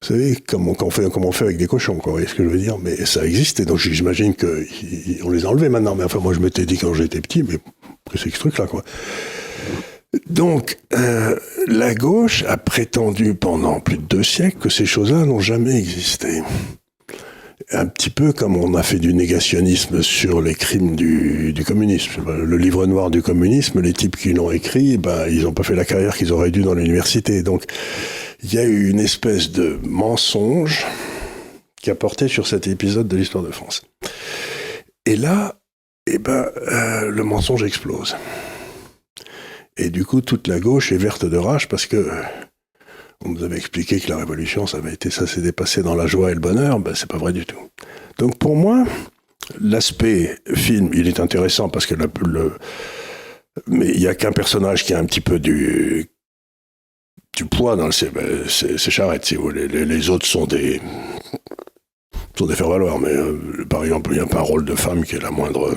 vous savez, comme on fait avec des cochons, quoi, vous voyez ce que je veux dire ? Mais ça existait, donc j'imagine qu'on les a enlevés maintenant. Mais enfin, moi, je m'étais dit quand j'étais petit, mais que c'est ce truc-là, quoi. Donc, la gauche a prétendu pendant plus de 2 siècles que ces choses-là n'ont jamais existé. Un petit peu comme on a fait du négationnisme sur les crimes du communisme. Le livre noir du communisme, les types qui l'ont écrit, ils n'ont pas fait la carrière qu'ils auraient dû dans l'université. Donc, il y a eu une espèce de mensonge qui a porté sur cet épisode de l'histoire de France. Et là, le mensonge explose. Et du coup, toute la gauche est verte de rage parce que on nous avait expliqué que la Révolution, ça s'est dépassé dans la joie et le bonheur. C'est pas vrai du tout. Donc pour moi, l'aspect film, il est intéressant parce que mais il y a qu'un personnage qui a un petit peu du poids dans c'est Charette, si vous voulez. Les autres sont des faire-valoir, mais par exemple, il n'y a pas un rôle de femme qui est la moindre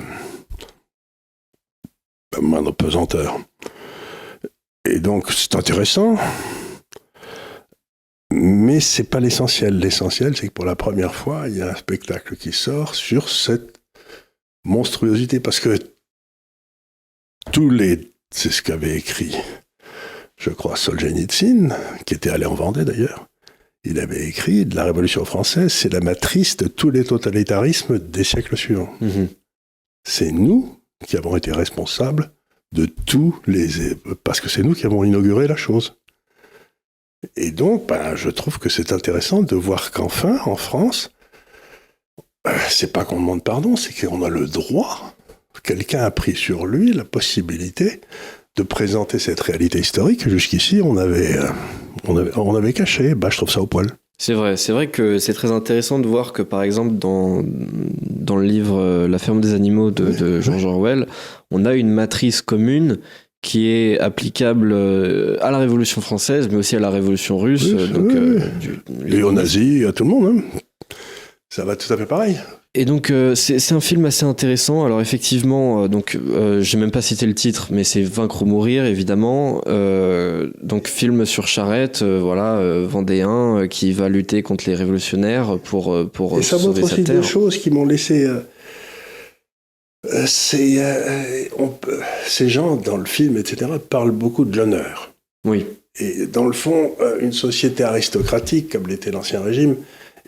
pesanteur. Et donc, c'est intéressant, mais c'est pas l'essentiel. L'essentiel, c'est que pour la première fois, il y a un spectacle qui sort sur cette monstruosité, parce que c'est ce qu'avait écrit, je crois, Solzhenitsyn, qui était allé en Vendée d'ailleurs. Il avait écrit « La Révolution française, c'est la matrice de tous les totalitarismes des siècles suivants. Mmh. » C'est nous qui avons été responsables de parce que c'est nous qui avons inauguré la chose. Et donc, je trouve que c'est intéressant de voir qu'enfin, en France, c'est pas qu'on demande pardon, c'est qu'on a le droit, quelqu'un a pris sur lui la possibilité de présenter cette réalité historique que jusqu'ici on avait caché. Je trouve ça au poil. C'est vrai que c'est très intéressant de voir que par exemple dans le livre La ferme des animaux de George Orwell, on a une matrice commune qui est applicable à la Révolution française, mais aussi à la Révolution russe. Et aux nazis, à tout le monde. Hein. Ça va tout à fait pareil. Et donc c'est un film assez intéressant. Alors effectivement, j'ai même pas cité le titre, mais c'est Vaincre ou mourir évidemment. Donc film sur charrette, vendéen qui va lutter contre les révolutionnaires pour sauver sa terre. Et ça montre aussi deux choses qui m'ont laissé. Ces gens dans le film, etc., parlent beaucoup de l'honneur. Oui. Et dans le fond, une société aristocratique comme l'était l'Ancien Régime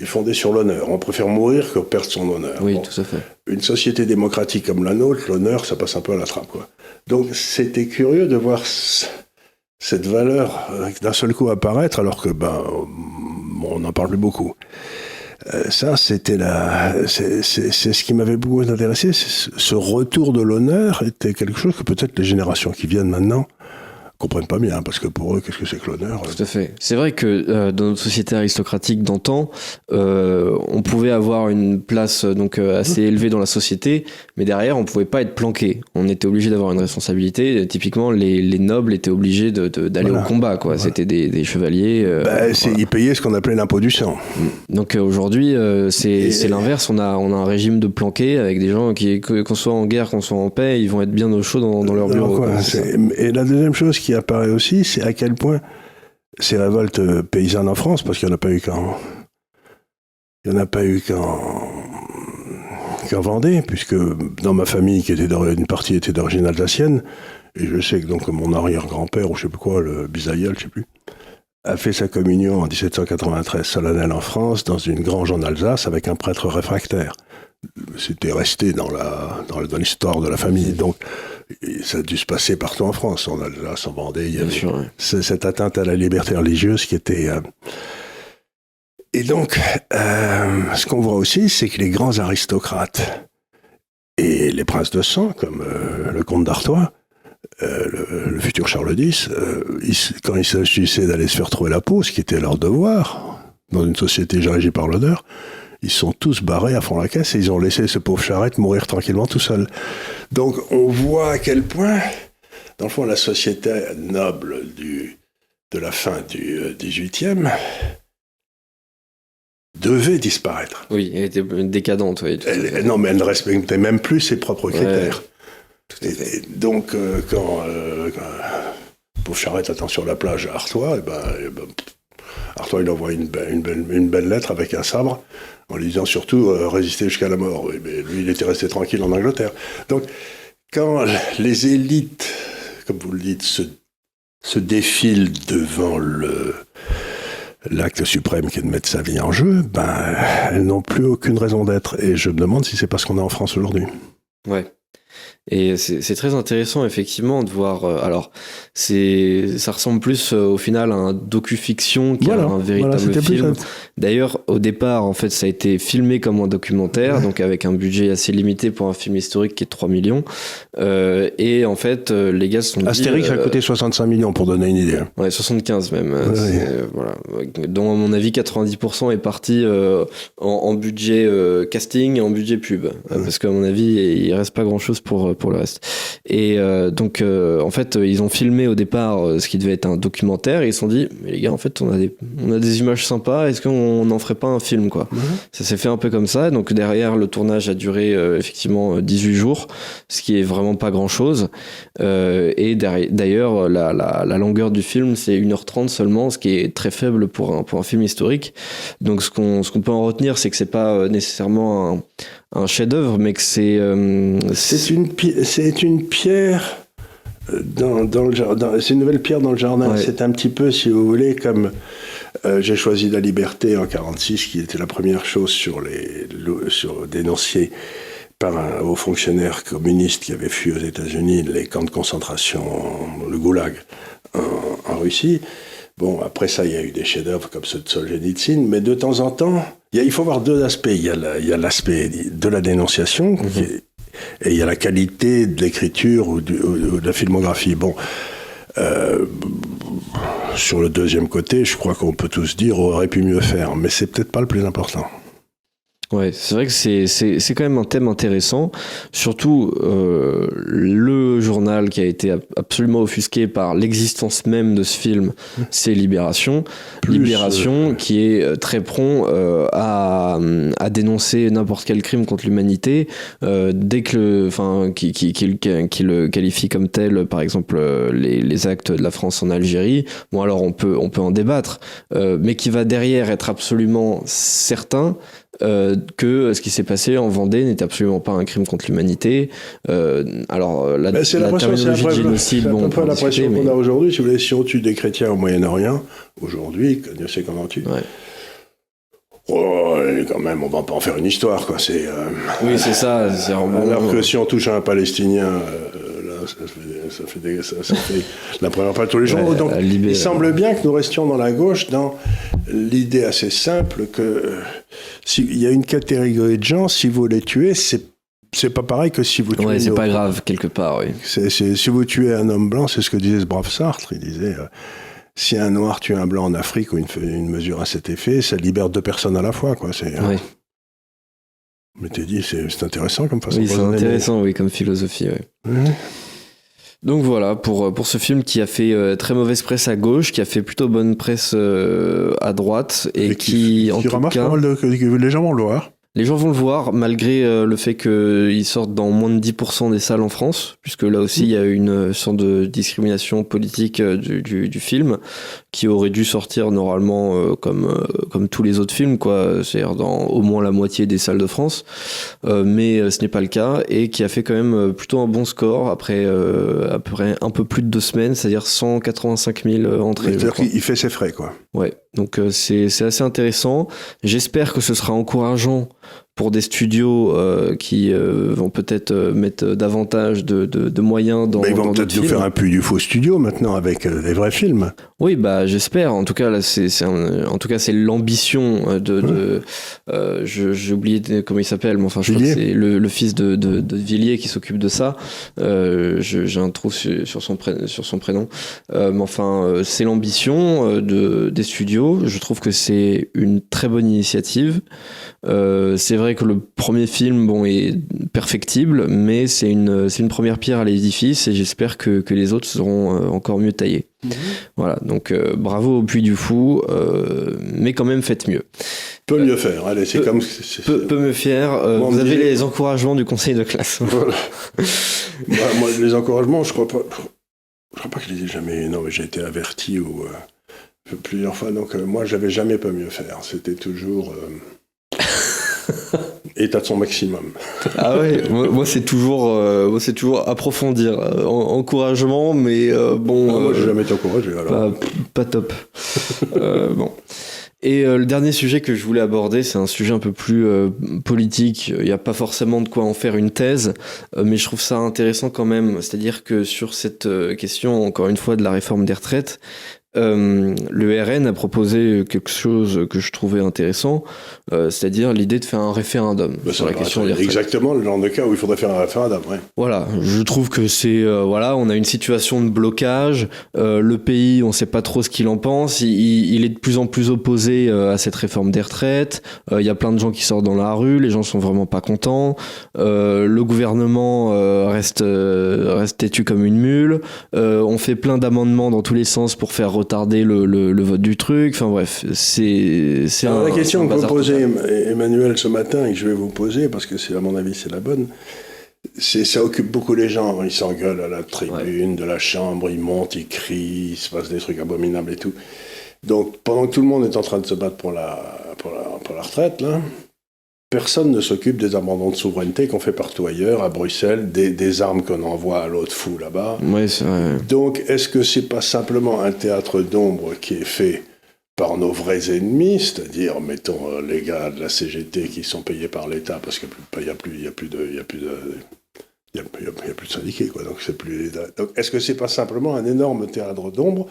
est fondée sur l'honneur. On préfère mourir que perdre son honneur. Oui, tout à fait. Une société démocratique comme la nôtre, l'honneur, ça passe un peu à la trappe, quoi. Donc, c'était curieux de voir cette valeur d'un seul coup apparaître, alors que, on n'en parle plus beaucoup. Ça, c'était c'est ce qui m'avait beaucoup intéressé. Ce retour de l'honneur était quelque chose que peut-être les générations qui viennent maintenant comprennent pas bien, parce que pour eux, qu'est-ce que c'est que l'honneur ? Tout à fait. C'est vrai que dans notre société aristocratique d'antan, on pouvait avoir une place assez élevée dans la société, mais derrière, on pouvait pas être planqué. On était obligé d'avoir une responsabilité. Typiquement, les nobles étaient obligés d'aller au combat, quoi. Voilà. C'était des chevaliers. Ils payaient ce qu'on appelait l'impôt du sang. Donc aujourd'hui, c'est l'inverse. On a un régime de planqués avec des gens qui, qu'on soit en guerre, qu'on soit en paix, ils vont être bien au chaud dans leur bureau. Et la deuxième chose qui apparaît aussi, c'est à quel point ces révoltes paysannes en France, parce qu'il n'y en a pas eu qu'en Vendée, puisque dans ma famille, une partie était d'origine alsacienne, et je sais que donc mon arrière-grand-père, ou je sais plus quoi, le bisaïeul, je sais plus, a fait sa communion en 1793 solennelle en France, dans une grange en Alsace, avec un prêtre réfractaire. C'était resté dans l'histoire de la famille, donc ça a dû se passer partout en France, en Alsace, en Vendée, il y avait cette atteinte à la liberté religieuse qui était... Et donc, ce qu'on voit aussi, c'est que les grands aristocrates et les princes de sang, comme le comte d'Artois, le futur Charles X, quand il s'agissait d'aller se faire trouver la peau, ce qui était leur devoir, dans une société régie par l'honneur, ils sont tous barrés à fond la caisse et ils ont laissé ce pauvre Charette mourir tranquillement tout seul. Donc on voit à quel point, dans le fond, la société noble de la fin du XVIIIe devait disparaître. Oui, elle était décadente. Oui, non, mais elle ne respectait même plus ses propres critères. Tout à fait. Et donc, quand pauvre Charette attend sur la plage à Artois, Artois, il envoie une belle lettre avec un sabre en lui disant surtout résister jusqu'à la mort. Oui, mais lui, il était resté tranquille en Angleterre. Donc, quand les élites, comme vous le dites, se défilent devant l'acte suprême qui est de mettre sa vie en jeu, elles n'ont plus aucune raison d'être. Et je me demande si c'est parce qu'on est en France aujourd'hui. Ouais. Et c'est très intéressant effectivement de voir. Alors, ça ressemble plus au final à un docu-fiction qu'à un véritable film. D'ailleurs, au départ, en fait, ça a été filmé comme un documentaire, donc avec un budget assez limité pour un film historique qui est 3 millions. Et en fait, les gars se sont dit... Astérix a coûté 65 millions pour donner une idée. Ouais, 75 même. Voilà. Dont, à mon avis, 90% est parti en budget casting et en budget pub. Parce qu'à mon avis, il reste pas grand-chose pour le reste. Et donc, en fait, ils ont filmé au départ ce qui devait être un documentaire et ils se sont dit, mais les gars, en fait, on a des images sympas, est-ce qu'on n'en ferait pas un film, quoi. Ça s'est fait un peu comme ça. Donc, derrière, le tournage a duré effectivement 18 jours, ce qui est vraiment pas grand-chose. Et d'ailleurs, la longueur du film, c'est 1h30 seulement, ce qui est très faible pour un film historique. Donc, ce qu'on peut en retenir, c'est que c'est pas nécessairement un chef-d'œuvre, mais que c'est une pierre dans le jardin. C'est une nouvelle pierre dans le jardin. Ouais. C'est un petit peu, si vous voulez, comme j'ai choisi la liberté en 1946, qui était la première chose dénoncée par un haut fonctionnaire communiste qui avait fui aux États-Unis les camps de concentration, le goulag en Russie. Bon, après ça, il y a eu des chefs-d'œuvre comme ceux de Solzhenitsyn, mais de temps en temps, il faut voir deux aspects. Il y a l'aspect de la dénonciation, et il y a la qualité de l'écriture ou de la filmographie. Bon, Sur le deuxième côté, je crois qu'on peut tous dire aurait pu mieux faire, mais c'est peut-être pas le plus important. Ouais, c'est vrai que c'est quand même un thème intéressant, surtout le journal qui a été absolument offusqué par l'existence même de ce film, c'est Libération. Libération qui est très prompt à dénoncer n'importe quel crime contre l'humanité dès que qui le qualifie comme tel, par exemple les actes de la France en Algérie. Bon, alors on peut en débattre, mais qui va derrière être absolument certain que ce qui s'est passé en Vendée n'est absolument pas un crime contre l'humanité. La terminologie de génocide, c'est un peu l'impression qu'on a aujourd'hui. Si vous voulez, si on tue des chrétiens au Moyen-Orient, aujourd'hui, Dieu sait comment on tue. Ouais. Oh, quand même, on va pas en faire une histoire, quoi. Oui, c'est ça. Alors que si on touche à un Palestinien, ça fait la première fois de tous les jours. Donc, il semble bien que nous restions dans la gauche dans l'idée assez simple que s'il y a une catégorie de gens, si vous les tuez, c'est pas pareil que si vous tuez. Ouais, c'est pas grave quelque part, oui. Si vous tuez un homme blanc, c'est ce que disait ce brave Sartre. Il disait si un noir tue un blanc en Afrique ou une mesure à cet effet, ça libère 2 personnes à la fois, quoi. Oui. Mais t'es dit, c'est intéressant comme façon de raisonner. Oui, c'est intéressant, oui, comme philosophie, oui. Donc voilà, pour ce film qui a fait très mauvaise presse à gauche, qui a fait plutôt bonne presse à droite, et qui en tout remarque cas... pas mal que les gens vont le voir. Les gens vont le voir, malgré le fait qu'il sorte dans moins de 10% des salles en France, puisque là aussi il y a une sorte de discrimination politique du film, qui aurait dû sortir normalement comme tous les autres films, quoi, c'est-à-dire dans au moins la moitié des salles de France, mais ce n'est pas le cas, et qui a fait quand même plutôt un bon score après à peu près un peu plus de 2 semaines, c'est-à-dire 185 000 entrées. C'est-à-dire qu'il fait ses frais, quoi. Ouais, donc c'est assez intéressant. J'espère que ce sera encourageant pour des studios qui vont peut-être mettre davantage de moyens dans. Ils vont peut-être nous faire un puits du faux studio maintenant avec des vrais films. Oui, bah j'espère. En tout cas, là, en tout cas, c'est l'ambition de j'ai oublié comment il s'appelle, mais enfin, je crois que c'est le fils de Villiers qui s'occupe de ça. J'ai un trou sur son prénom. Mais enfin, c'est l'ambition des studios. Je trouve que c'est une très bonne initiative. C'est vrai que le premier film, bon, est perfectible, mais c'est une première pierre à l'édifice, et j'espère que les autres seront encore mieux taillés. Voilà, donc bravo au Puy du Fou, mais quand même faites mieux. Peut mieux faire, allez, c'est comme... Peu mieux faire, vous avez les encouragements du conseil de classe. Voilà. Moi, les encouragements, je crois pas que je les ai jamais... Non, mais j'ai été averti plusieurs fois, donc moi, j'avais jamais pas mieux faire. C'était toujours... état de son maximum. Ah ouais, moi c'est toujours approfondir, encouragement, mais bon. Moi j'ai jamais été encouragé alors. Pas top. Bon. Et le dernier sujet que je voulais aborder, c'est un sujet un peu plus politique. Il n'y a pas forcément de quoi en faire une thèse, mais je trouve ça intéressant quand même. C'est-à-dire que sur cette question, encore une fois, de la réforme des retraites, le RN a proposé quelque chose que je trouvais intéressant, c'est-à-dire l'idée de faire un référendum sur la question des retraites. Exactement le genre de cas où il faudrait faire un référendum, ouais. Voilà, je trouve que c'est on a une situation de blocage, le pays, on sait pas trop ce qu'il en pense, il est de plus en plus opposé à cette réforme des retraites, il y a plein de gens qui sortent dans la rue, les gens sont vraiment pas contents, le gouvernement reste têtu comme une mule, on fait plein d'amendements dans tous les sens pour faire retarder le vote du truc. Enfin bref, c'est la question que vous posez, Emmanuel, ce matin, et que je vais vous poser, parce que à mon avis c'est la bonne, ça occupe beaucoup les gens. Ils s'engueulent à la tribune de la Chambre, ils montent, ils crient, il se passe des trucs abominables et tout. Donc pendant que tout le monde est en train de se battre pour la retraite, là, personne ne s'occupe des abandons de souveraineté qu'on fait partout ailleurs, à Bruxelles, des armes qu'on envoie à l'autre fou là-bas. Ouais, c'est vrai. Donc, est-ce que c'est pas simplement un théâtre d'ombre qui est fait par nos vrais ennemis, c'est-à-dire, mettons, les gars de la CGT qui sont payés par l'État, parce qu'il n'y a plus de syndiqués, quoi. Donc, c'est plus. Donc, est-ce que c'est pas simplement un énorme théâtre d'ombre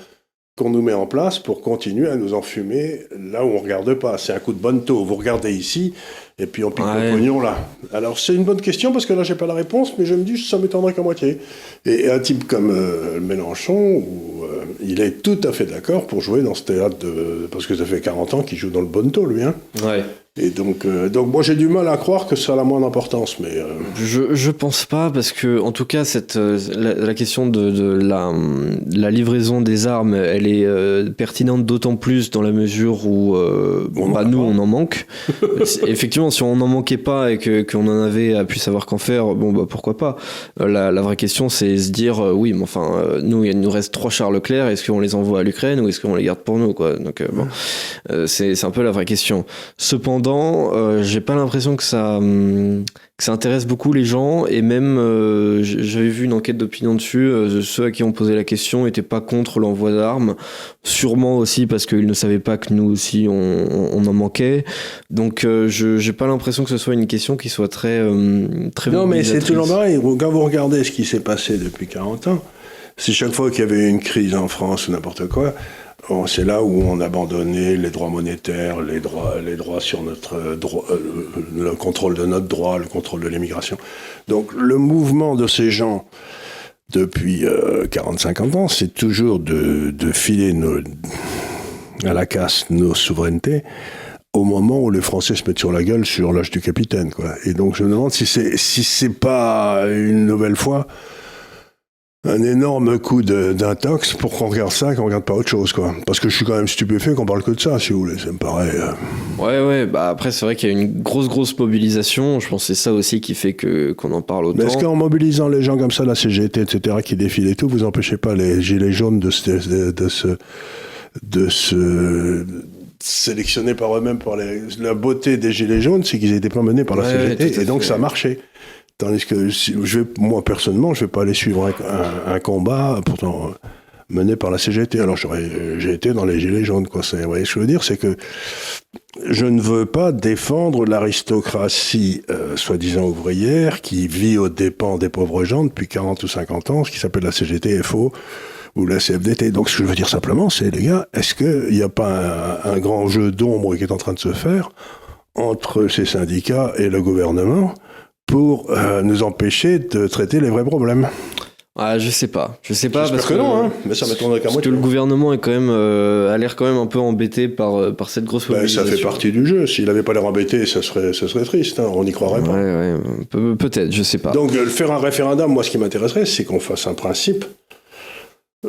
qu'on nous met en place pour continuer à nous enfumer là où on ne regarde pas. C'est un coup de bonne taux. Vous regardez ici, et puis on pique le pognon là. Alors c'est une bonne question, parce que là, je n'ai pas la réponse, mais je me dis, ça m'étonnerait qu'à moitié. Et un type comme Mélenchon, il est tout à fait d'accord pour jouer dans ce théâtre, parce que ça fait 40 ans qu'il joue dans le bon taux, lui. Hein. Ouais. Et donc moi j'ai du mal à croire que ça a la moindre importance, mais je pense pas, parce que en tout cas la question de la livraison des armes, elle est pertinente d'autant plus dans la mesure où nous on en manque. Effectivement, si on n'en manquait pas et qu'on en avait pu savoir qu'en faire, pourquoi pas. La vraie question, c'est se dire oui, mais enfin nous il nous reste 3 chars Leclerc, est-ce qu'on les envoie à l'Ukraine ou est-ce qu'on les garde pour nous, quoi. Donc c'est un peu la vraie question. Cependant, j'ai pas l'impression que ça intéresse beaucoup les gens, et même j'avais vu une enquête d'opinion dessus, ceux à qui on posait la question étaient pas contre l'envoi d'armes, sûrement aussi parce qu'ils ne savaient pas que nous aussi on en manquait, donc j'ai pas l'impression que ce soit une question qui soit très non, mais c'est toujours pareil. Quand vous regardez ce qui s'est passé depuis 40 ans, c'est chaque fois qu'il y avait une crise en France ou n'importe quoi, c'est là où on abandonnait les droits monétaires, les droits sur notre droit, le contrôle de notre droit, le contrôle de l'immigration. Donc le mouvement de ces gens depuis 40-50 ans, c'est toujours de filer à la casse nos souverainetés au moment où les Français se mettent sur la gueule sur l'âge du capitaine, quoi. Et donc je me demande si c'est pas une nouvelle fois un énorme coup d'intox pour qu'on regarde ça, qu'on regarde pas autre chose, quoi. Parce que je suis quand même stupéfait qu'on parle que de ça, si vous voulez. Ça me paraît... Ouais, après, c'est vrai qu'il y a une grosse mobilisation. Je pense que c'est ça aussi qui fait qu'on en parle autant. Mais est-ce qu'en mobilisant les gens comme ça, la CGT, etc., qui défilent et tout, vous empêchez pas les gilets jaunes de se sélectionner par eux-mêmes par la beauté des gilets jaunes, c'est qu'ils n'étaient pas menés par la CGT, et donc ça marchait. Tandis que moi, personnellement, je ne vais pas aller suivre un combat, pourtant mené par la CGT. Alors, j'ai été dans les Gilets jaunes, quoi. Vous voyez ce que je veux dire? C'est que je ne veux pas défendre l'aristocratie, soi-disant ouvrière, qui vit aux dépens des pauvres gens depuis 40 ou 50 ans, ce qui s'appelle la CGT-FO ou la CFDT. Donc, ce que je veux dire simplement, c'est, les gars, est-ce qu'il n'y a pas un grand jeu d'ombre qui est en train de se faire entre ces syndicats et le gouvernement pour nous empêcher de traiter les vrais problèmes? Je sais pas. J'espère parce que non, hein. Mais ça m'étonnerait qu'à moi. Parce que le gouvernement est quand même, a l'air quand même un peu embêté par cette grosse mobilisation. Ça fait partie du jeu. S'il n'avait pas l'air embêté, ça serait triste. Hein. On n'y croirait pas. Ouais, peut-être, je sais pas. Donc faire un référendum, moi, ce qui m'intéresserait, c'est qu'on fasse un principe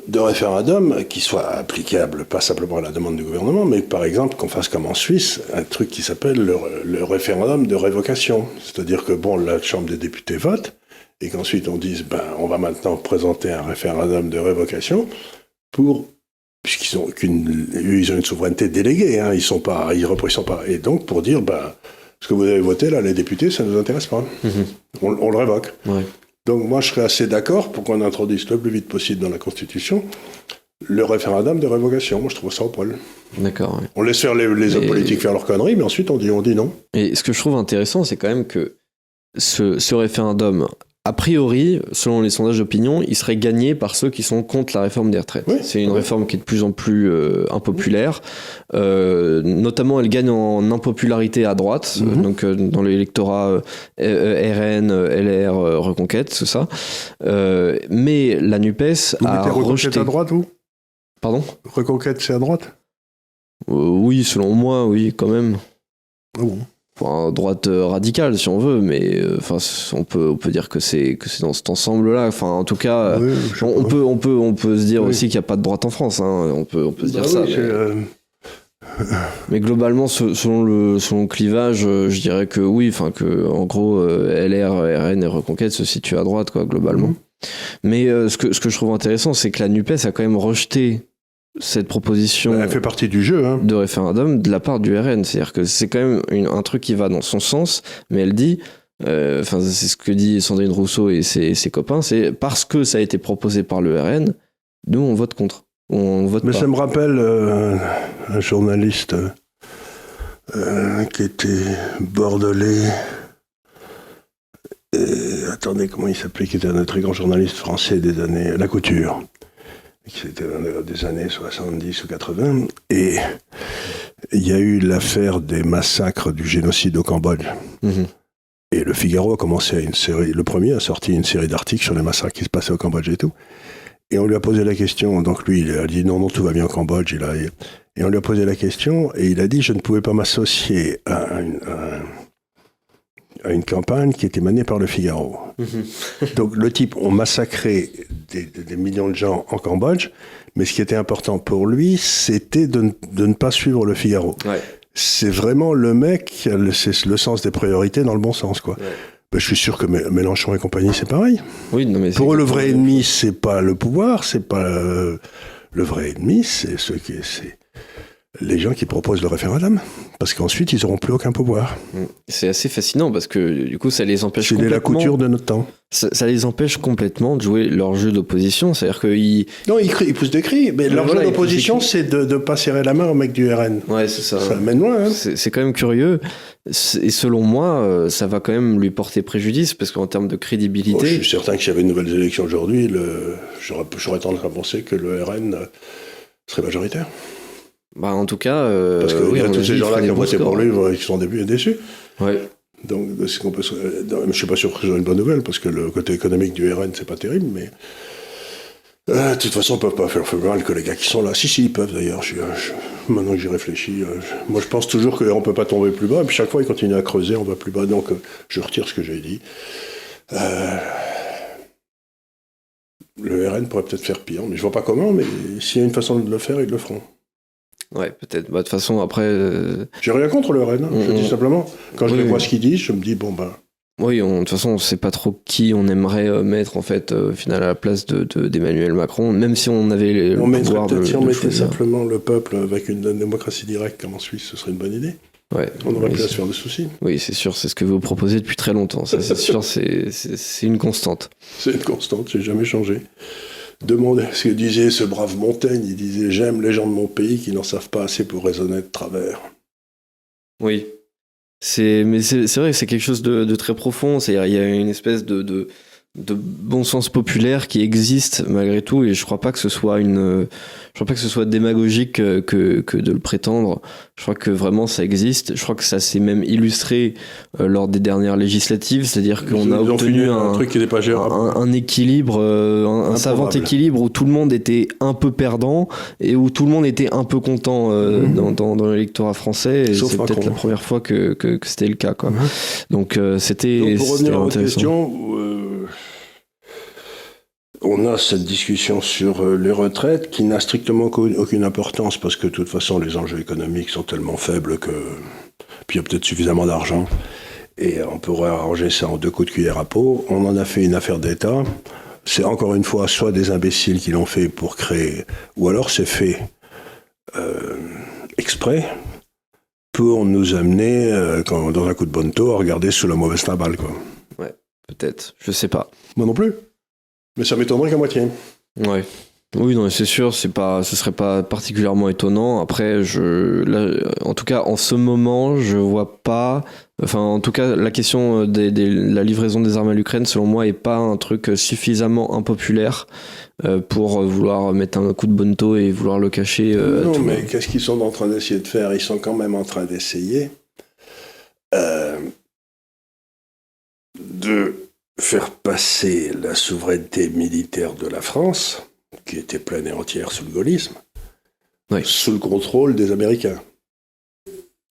de référendum qui soit applicable, pas simplement à la demande du gouvernement, mais par exemple qu'on fasse comme en Suisse, un truc qui s'appelle le référendum de révocation. C'est-à-dire que la Chambre des députés vote, et qu'ensuite on dise, on va maintenant présenter un référendum de révocation puisqu'ils ont une souveraineté déléguée, hein, ils représentent pas. Et donc pour dire, ce que vous avez voté là, les députés, ça ne nous intéresse pas. Mm-hmm. On le révoque. Ouais. Donc moi, je serais assez d'accord pour qu'on introduise le plus vite possible dans la Constitution le référendum de révocation. Moi, je trouve ça au poil. D'accord. Ouais. On laisse faire les hommes politiques faire leurs conneries, mais ensuite on dit non. Et ce que je trouve intéressant, c'est quand même que ce référendum, a priori, selon les sondages d'opinion, il serait gagné par ceux qui sont contre la réforme des retraites. Oui. C'est une réforme qui est de plus en plus impopulaire. Notamment, elle gagne en impopularité à droite, donc dans l'électorat RN, LR, Reconquête, tout ça. Mais la NUPES a rejeté... Reconquête à droite, vous ? Pardon ? Reconquête, c'est à droite ? Oui, selon moi, oui, quand même. Ah bon ? Enfin, droite radicale si on veut, mais on peut dire que c'est dans cet ensemble-là. Enfin, en tout cas, oui, on peut se dire aussi qu'il n'y a pas de droite en France. Hein. On peut se dire ça. Mais globalement, selon le clivage, je dirais que oui. Enfin, que en gros, LR, RN et Reconquête se situent à droite, quoi, globalement. Mais ce que je trouve intéressant, c'est que la NUPES a quand même rejeté cette proposition, elle fait partie du jeu, hein, de référendum de la part du RN. C'est-à-dire que c'est quand même un truc qui va dans son sens, mais elle dit, c'est ce que dit Sandrine Rousseau et ses copains, c'est parce que ça a été proposé par le RN, nous on vote contre. On vote mais pas. Ça me rappelle un journaliste qui était bordelais. Attendez, comment il s'appelait, qui était un très grand journaliste français des années... La Couture, c'était des années 70 ou 80, et il y a eu l'affaire des massacres du génocide au Cambodge. Mhm. Et le Figaro a commencé le premier a sorti une série d'articles sur les massacres qui se passaient au Cambodge et tout. Et on lui a posé la question, donc lui, il a dit non, tout va bien au Cambodge. Et on lui a posé la question, et il a dit je ne pouvais pas m'associer à une campagne qui était menée par le Figaro. Mm-hmm. Donc le type, on massacrait des millions de gens en Cambodge, mais ce qui était important pour lui, c'était de ne pas suivre le Figaro. Ouais. C'est vraiment le mec qui a le sens des priorités dans le bon sens, quoi. Ouais. Ben, je suis sûr que Mélenchon et compagnie, c'est pareil. Oui, non, mais pour eux, le vrai ennemi, c'est pas le pouvoir, c'est pas le vrai ennemi, c'est les gens qui proposent le référendum, parce qu'ensuite, ils n'auront plus aucun pouvoir. C'est assez fascinant, parce que du coup, ça les empêche complètement... C'est la couture de notre temps. Ça les empêche complètement de jouer leur jeu d'opposition, c'est-à-dire qu'ils... Non, ils poussent des cris, mais leur jeu d'opposition, c'est de ne pas serrer la main au mec du RN. Ouais, c'est ça. Ça mène loin. Hein. C'est quand même curieux, et selon moi, ça va quand même lui porter préjudice, parce qu'en termes de crédibilité... Je suis certain que s'il y avait de nouvelles élections aujourd'hui, j'aurais tendance à penser que le RN serait majoritaire. Bah, en tout cas, parce que y a tous ces gens-là qui ont voté pour lui, qui sont déçus. Ouais. Donc, je ne suis pas sûr que ce soit une bonne nouvelle, parce que le côté économique du RN, c'est pas terrible, mais de toute façon, ils peuvent pas faire mal que les gars qui sont là. Si, ils peuvent d'ailleurs. Maintenant que j'y réfléchis, moi je pense toujours qu'on peut pas tomber plus bas, et puis chaque fois, ils continuent à creuser, on va plus bas. Donc, je retire ce que j'ai dit. Le RN pourrait peut-être faire pire, mais je vois pas comment, mais s'il y a une façon de le faire, ils le feront. Ouais, peut-être. Bah, de toute façon, après... J'ai rien contre le RN, je dis simplement. Quand je vois ce qu'ils disent, je me dis, bon ben... Oui, de toute façon, on ne sait pas trop qui on aimerait mettre, en fait, au final, à la place d'Emmanuel Macron, même si on avait le pouvoir de si on mettait simplement le peuple avec une démocratie directe comme en Suisse, ce serait une bonne idée. Ouais, on n'aurait plus à se faire de soucis. Oui, c'est sûr, c'est ce que vous proposez depuis très longtemps. Ça, c'est sûr, c'est une constante. C'est une constante, j'ai jamais changé. Demandez ce que disait ce brave Montaigne. Il disait « J'aime les gens de mon pays qui n'en savent pas assez pour raisonner de travers. » Oui. Mais c'est vrai que c'est quelque chose de très profond. C'est-à-dire, il y a une espèce de bon sens populaire qui existe malgré tout, et je crois pas que ce soit démagogique que de le prétendre. Je crois que vraiment ça existe. Je crois que ça s'est même illustré lors des dernières législatives, c'est-à-dire qu'on a obtenu un truc qui n'est pas gérable, un équilibre, un savant équilibre où tout le monde était un peu perdant et où tout le monde était un peu content dans l'électorat français. Et c'est peut-être la première fois que c'était le cas, quoi. Donc c'était. Donc pour revenir à votre question. On a cette discussion sur les retraites qui n'a strictement aucune importance parce que de toute façon les enjeux économiques sont tellement faibles que puis il y a peut-être suffisamment d'argent et on pourrait arranger ça en 2 coups de cuillère à peau. On en a fait une affaire d'État. C'est encore une fois soit des imbéciles qui l'ont fait pour créer, ou alors c'est fait exprès pour nous amener dans un coup de bonneteau à regarder sous la mauvaise timbale, quoi. Ouais, peut-être. Je sais pas. Moi non plus. Mais ça m'étonnerait qu'à moitié. Ouais. Oui, non, c'est sûr, ce serait pas particulièrement étonnant. Après, là, en tout cas, en ce moment, je vois pas. Enfin, en tout cas, la question de la livraison des armes à l'Ukraine, selon moi, est pas un truc suffisamment impopulaire pour vouloir mettre un coup de bonneteau et vouloir le cacher. Non, mais qu'est-ce qu'ils sont en train d'essayer de faire ? Ils sont quand même en train d'essayer de faire passer la souveraineté militaire de la France, qui était pleine et entière sous le gaullisme, sous le contrôle des Américains.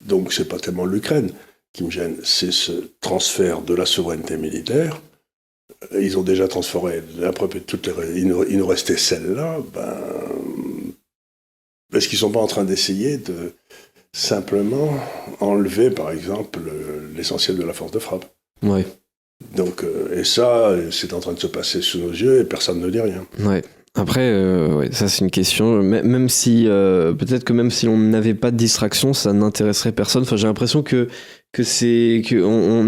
Donc c'est pas tellement l'Ukraine qui me gêne, c'est ce transfert de la souveraineté militaire. Ils ont déjà transféré à peu près toutes il nous restait celle-là. Est-ce qu'ils sont pas en train d'essayer de simplement enlever, par exemple, l'essentiel de la force de frappe ? Ouais. Donc, et ça, c'est en train de se passer sous nos yeux et personne ne dit rien. Ouais. Après, ça c'est une question. Même si, peut-être que même si on n'avait pas de distraction, ça n'intéresserait personne. Enfin, j'ai l'impression qu'on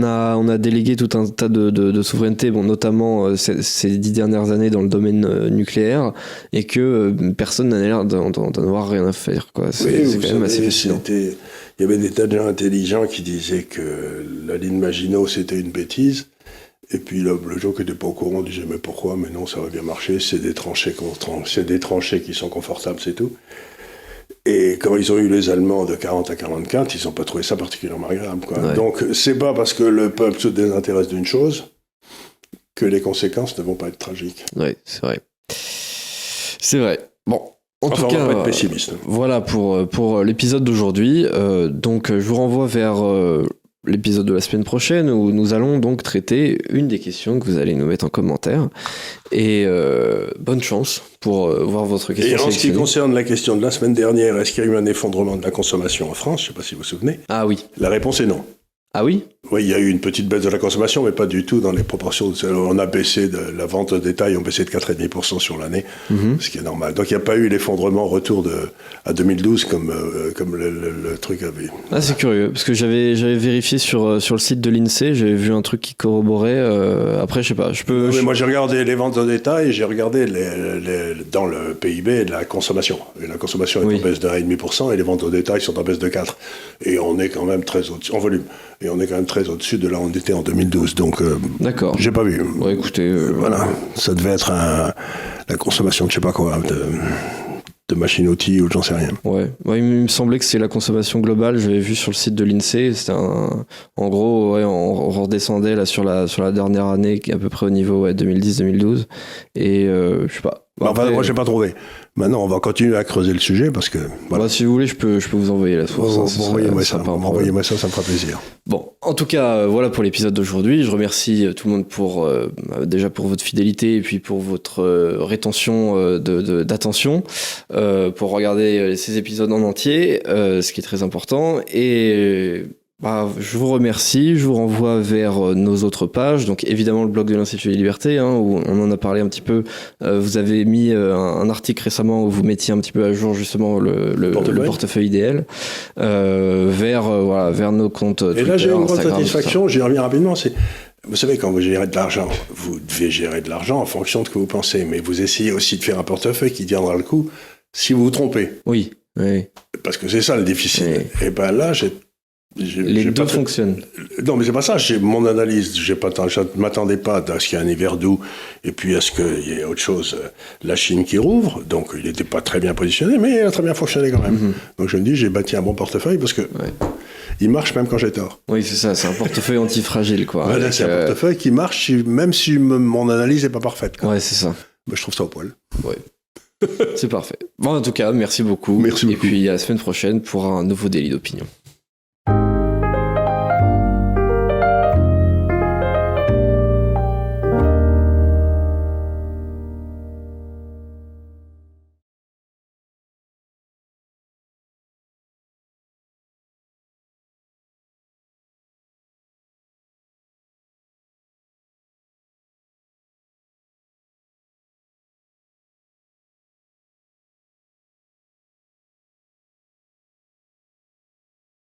a délégué tout un tas de souveraineté, bon, notamment ces 10 dernières années dans le domaine nucléaire, et que personne n'a l'air d'en avoir rien à faire, quoi. C'est quand même assez fascinant. Il y avait des tas de gens intelligents qui disaient que la ligne Maginot c'était une bêtise. Et puis le jour qui n'était pas au courant, on disait mais pourquoi? Mais non, ça va bien marcher, c'est des tranchées qui sont confortables, c'est tout. Et quand ils ont eu les Allemands de 40 à 44, ils n'ont pas trouvé ça particulièrement agréable, quoi. Ouais. Donc c'est pas parce que le peuple se désintéresse d'une chose que les conséquences ne vont pas être tragiques. Oui, c'est vrai. C'est vrai. Bon, en tout On cas, va pas être pessimiste. voilà pour l'épisode d'aujourd'hui. Donc, je vous renvoie vers l'épisode de la semaine prochaine où nous allons donc traiter une des questions que vous allez nous mettre en commentaire. Et bonne chance pour voir votre question Et en ce qui sélectionnée. concerne la question de la semaine dernière, est-ce qu'il y a eu un effondrement de la consommation en France? Je ne sais pas si vous vous souvenez. Ah oui. La réponse est non. Ah oui? Oui, il y a eu une petite baisse de la consommation, mais pas du tout dans les proportions. On a baissé la vente de détail, on baissé de 4,5% sur l'année, ce qui est normal. Donc il n'y a pas eu l'effondrement retour à 2012 comme le truc avait. Ah, c'est curieux, parce que j'avais vérifié sur le site de l'INSEE, j'avais vu un truc qui corroborait. Après, je sais pas, Oui, moi j'ai regardé les ventes de détail et j'ai regardé dans le PIB la consommation. Et la consommation est en baisse de 1,5% et les ventes au détail sont en baisse de 4%. Et on est quand même très au-dessus, en volume. Et on est quand même très au-dessus de là où on était en 2012. Donc, D'accord. J'ai pas vu. Bon, écoutez, Voilà, ça devait être la consommation de je sais pas quoi, de machines-outils ou j'en sais rien. Ouais, il me semblait que c'est la consommation globale. J'avais vu sur le site de l'INSEE. C'était en gros, ouais, on redescendait là sur la dernière année, qui est à peu près au niveau 2010-2012. Et je sais pas. Enfin, moi, j'ai pas trouvé. Maintenant, on va continuer à creuser le sujet parce que. Voilà. Si vous voulez, je peux vous envoyer la source. Envoyez-moi ça, ça me fera plaisir. Bon, en tout cas, voilà pour l'épisode d'aujourd'hui. Je remercie tout le monde pour déjà pour votre fidélité et puis pour votre rétention d'attention, pour regarder ces épisodes en entier, ce qui est très important. Et je vous remercie, je vous renvoie vers nos autres pages, donc évidemment le blog de l'Institut des Libertés, où on en a parlé un petit peu. Vous avez mis un article récemment où vous mettiez un petit peu à jour justement le portefeuille idéal, vers nos comptes Twitter, et là j'ai une grande Instagram, satisfaction, j'y reviens rapidement, vous savez, quand vous gérez de l'argent, vous devez gérer de l'argent en fonction de ce que vous pensez, mais vous essayez aussi de faire un portefeuille qui tiendra le coup si vous vous trompez. Oui. Parce que c'est ça le difficile. Oui. Et ben là, les deux fonctionnent. Non, mais c'est pas ça. Mon analyse, je ne m'attendais pas à ce qu'il y ait un hiver doux et puis à ce qu'il y ait autre chose. La Chine qui rouvre, donc il n'était pas très bien positionné, mais il a très bien fonctionné quand même. Mm-hmm. Donc je me dis, j'ai bâti un bon portefeuille parce que il marche même quand j'ai tort. Oui, c'est ça. C'est un portefeuille antifragile, quoi. Voilà, c'est un portefeuille qui marche même si mon analyse n'est pas parfaite, quoi. Ouais, c'est ça. Ben, je trouve ça au poil. Ouais. C'est parfait. Bon, en tout cas, merci beaucoup. Merci beaucoup. Et puis à la semaine prochaine pour un nouveau délit d'opinion.